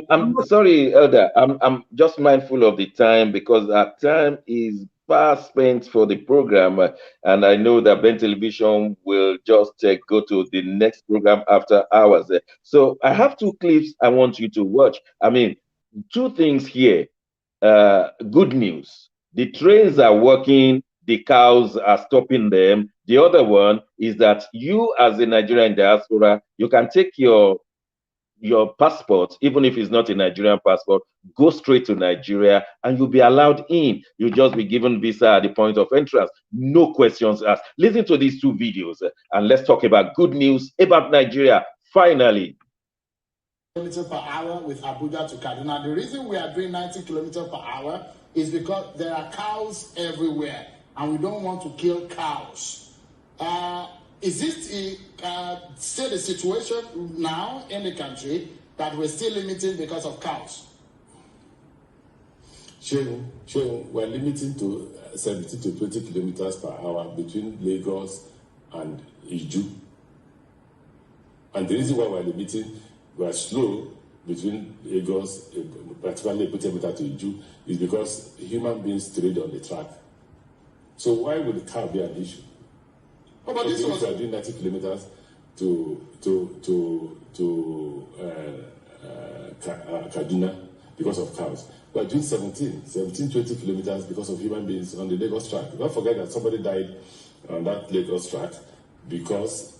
I'm sorry, Elder. I'm just mindful of the time because our time is fast spent for the program, and I know that Ben Television will just go to the next program after hours. So I have 2 clips I want you to watch. I mean, 2 things here. Good news: the trains are working, the cows are stopping them. The other one is that you, as a Nigerian diaspora, you can take your passport, even if it's not a Nigerian passport, go straight to Nigeria and you'll be allowed in. You'll just be given visa at the point of entrance. No questions asked. Listen to these 2 videos and let's talk about good news about Nigeria. Finally. kilometers per hour with Abuja to Kaduna. The reason we are doing 90 kilometers per hour is because there are cows everywhere, and we don't want to kill cows. Is this still the situation now in the country that we're still limiting because of cows? Sure, we're limiting to 17 to 20 kilometers per hour between Lagos and Iju. And the reason why we're limiting, we're slow between Lagos, particularly Ebutemeta to Iju, is because human beings trade on the track. So why would the car be an issue? Oh, but this was... we are doing 90 kilometers to Kaduna because of cows. We are doing 17, 20 kilometers because of human beings on the Lagos track. Don't forget that somebody died on that Lagos track because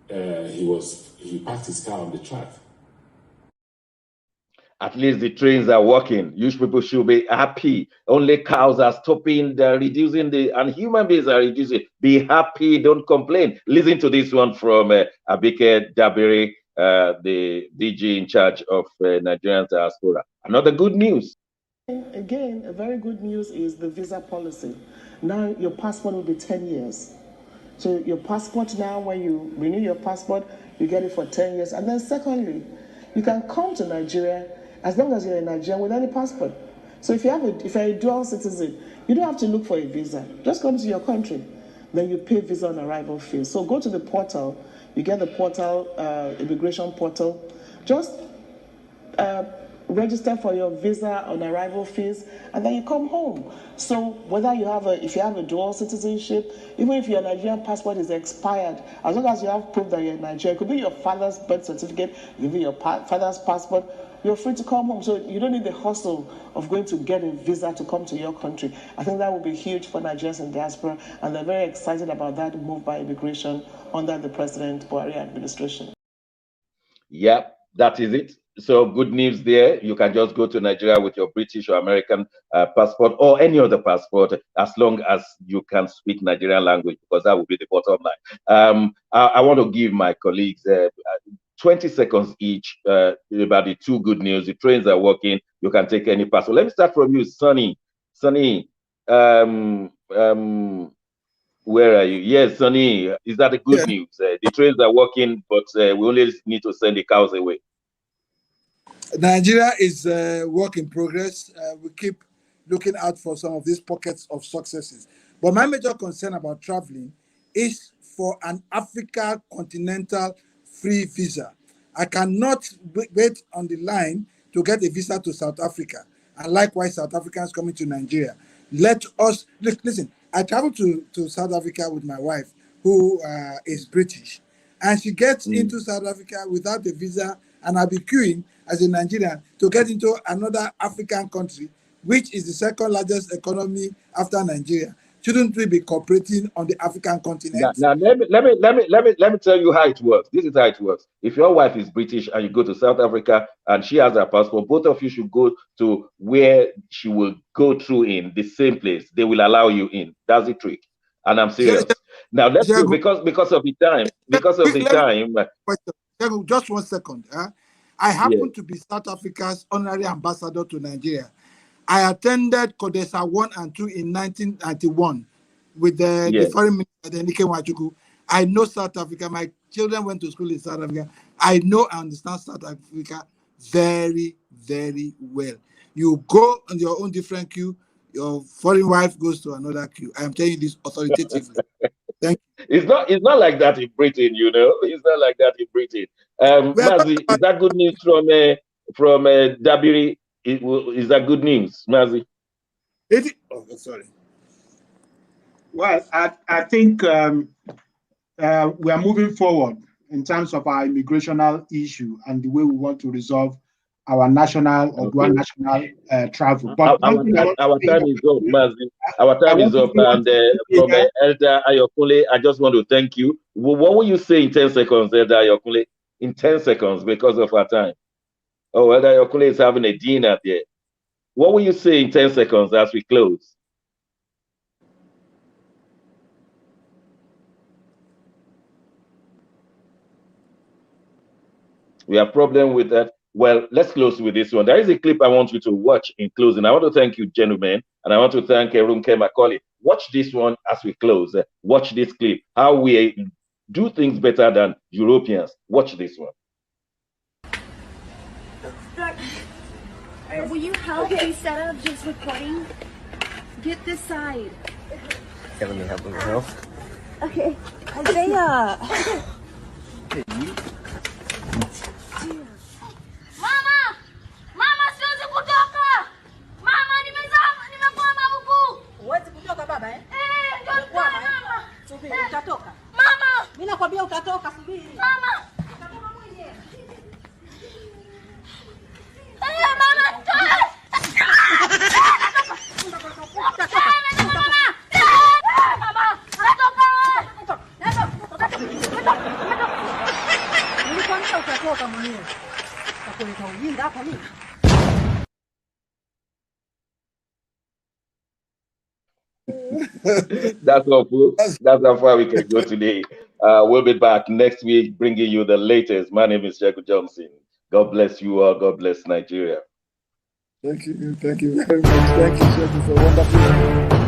he parked his car on the track. At least the trains are working. You people should be happy. Only cows are stopping, they're reducing and human beings are reducing. Be happy, don't complain. Listen to this one from Abike Dabiri, the DG in charge of Nigerian diaspora. Another good news. Again, a very good news is the visa policy. Now your passport will be 10 years. So your passport now, when you renew your passport, you get it for 10 years. And then secondly, you can come to Nigeria as long as you're in Nigeria with any passport. So if you're a dual citizen, you don't have to look for a visa. Just come to your country. Then you pay visa on arrival fees. So go to the portal. You get the portal, immigration portal. Just register for your visa on arrival fees, and then you come home. So whether if you have a dual citizenship, even if your Nigerian passport is expired, as long as you have proof that you're in Nigeria, it could be your father's birth certificate, it could be your father's passport, you're free to come home. So you don't need the hustle of going to get a visa to come to your country. I think that would be huge for Nigerians in diaspora, and they're very excited about that move by immigration under the President Buhari administration. Yep, that is it. So good news there. You can just go to Nigeria with your British or American passport or any other passport, as long as you can speak Nigerian language, because that will be the bottom line. I want to give my colleagues 20 seconds each about the two good news. The trains are working. You can take any passport. Let me start from you, Sonny. Sonny, where are you? Yes, Sonny, is that the good news? The trains are working, but we only need to send the cows away. Nigeria is a work in progress. We keep looking out for some of these pockets of successes. But my major concern about traveling is for an Africa continental free visa. I cannot wait on the line to get a visa to South Africa, and likewise South Africans coming to Nigeria. Let us, listen, I traveled to South Africa with my wife, who is British, and she gets into South Africa without a visa, and I'll be queuing as a Nigerian to get into another African country, which is the second largest economy after Nigeria. Shouldn't we be cooperating on the African continent? Now let me tell you how it works. This is how it works. If your wife is British and you go to South Africa and she has her passport, both of you should go to where she will go through in the same place. They will allow you in. That's the trick. And I'm serious. Now let's go because of the time. Because of the time. Just 1 second. I happen to be South Africa's honorary ambassador to Nigeria. I attended CODESA 1 and 2 in 1991 with the foreign minister, Nike Nwachukwu. I know South Africa. My children went to school in South Africa. I know and understand South Africa very, very well. You go on your own different queue. Your foreign wife goes to another queue. I am telling you this authoritatively. Thank you. It's not like that in Britain, you know. It's not like that in Britain. Mazi, is that good news from Dabiri? Is that good news, Mazi? Oh, sorry. Well, I think we are moving forward in terms of our immigrational issue and the way we want to resolve our national or dual national travel. But our time is up, Mazi. Our time is up, and from Elder Ayokunle, I just want to thank you. What will you say in 10 seconds, Elder Ayokunle? In 10 seconds, because of our time. Oh, Elder Ayokunle is having a dinner there. What will you say in 10 seconds as we close? We have problem with that. Well, let's close with this one. There is a clip I want you to watch in closing. I want to thank you, gentlemen, and I want to thank Runke Macaulay. Watch this one as we close. Watch this clip. How we do things better than Europeans. Watch this one. Will you help instead of just recording? Get this side. Okay, let me help. Okay. Isaiah. Mama! Mama, siwezi kutoka! Mama, nimekwama huku! Huwezi kutoka baba eh? Ndio mama. Subiri, utatoka. Mama! Mimi nakwambia utatoka, subiri. Mama! Utatoka mwenyewe. Utakuleta ujinga hapa mimi. That's all, folks. That's how far we can go today. We'll be back next week bringing you the latest. My name is Jacob Johnson. God bless you all. God bless Nigeria. Thank you. Thank you very much. Thank you, Jacob, for wonderful.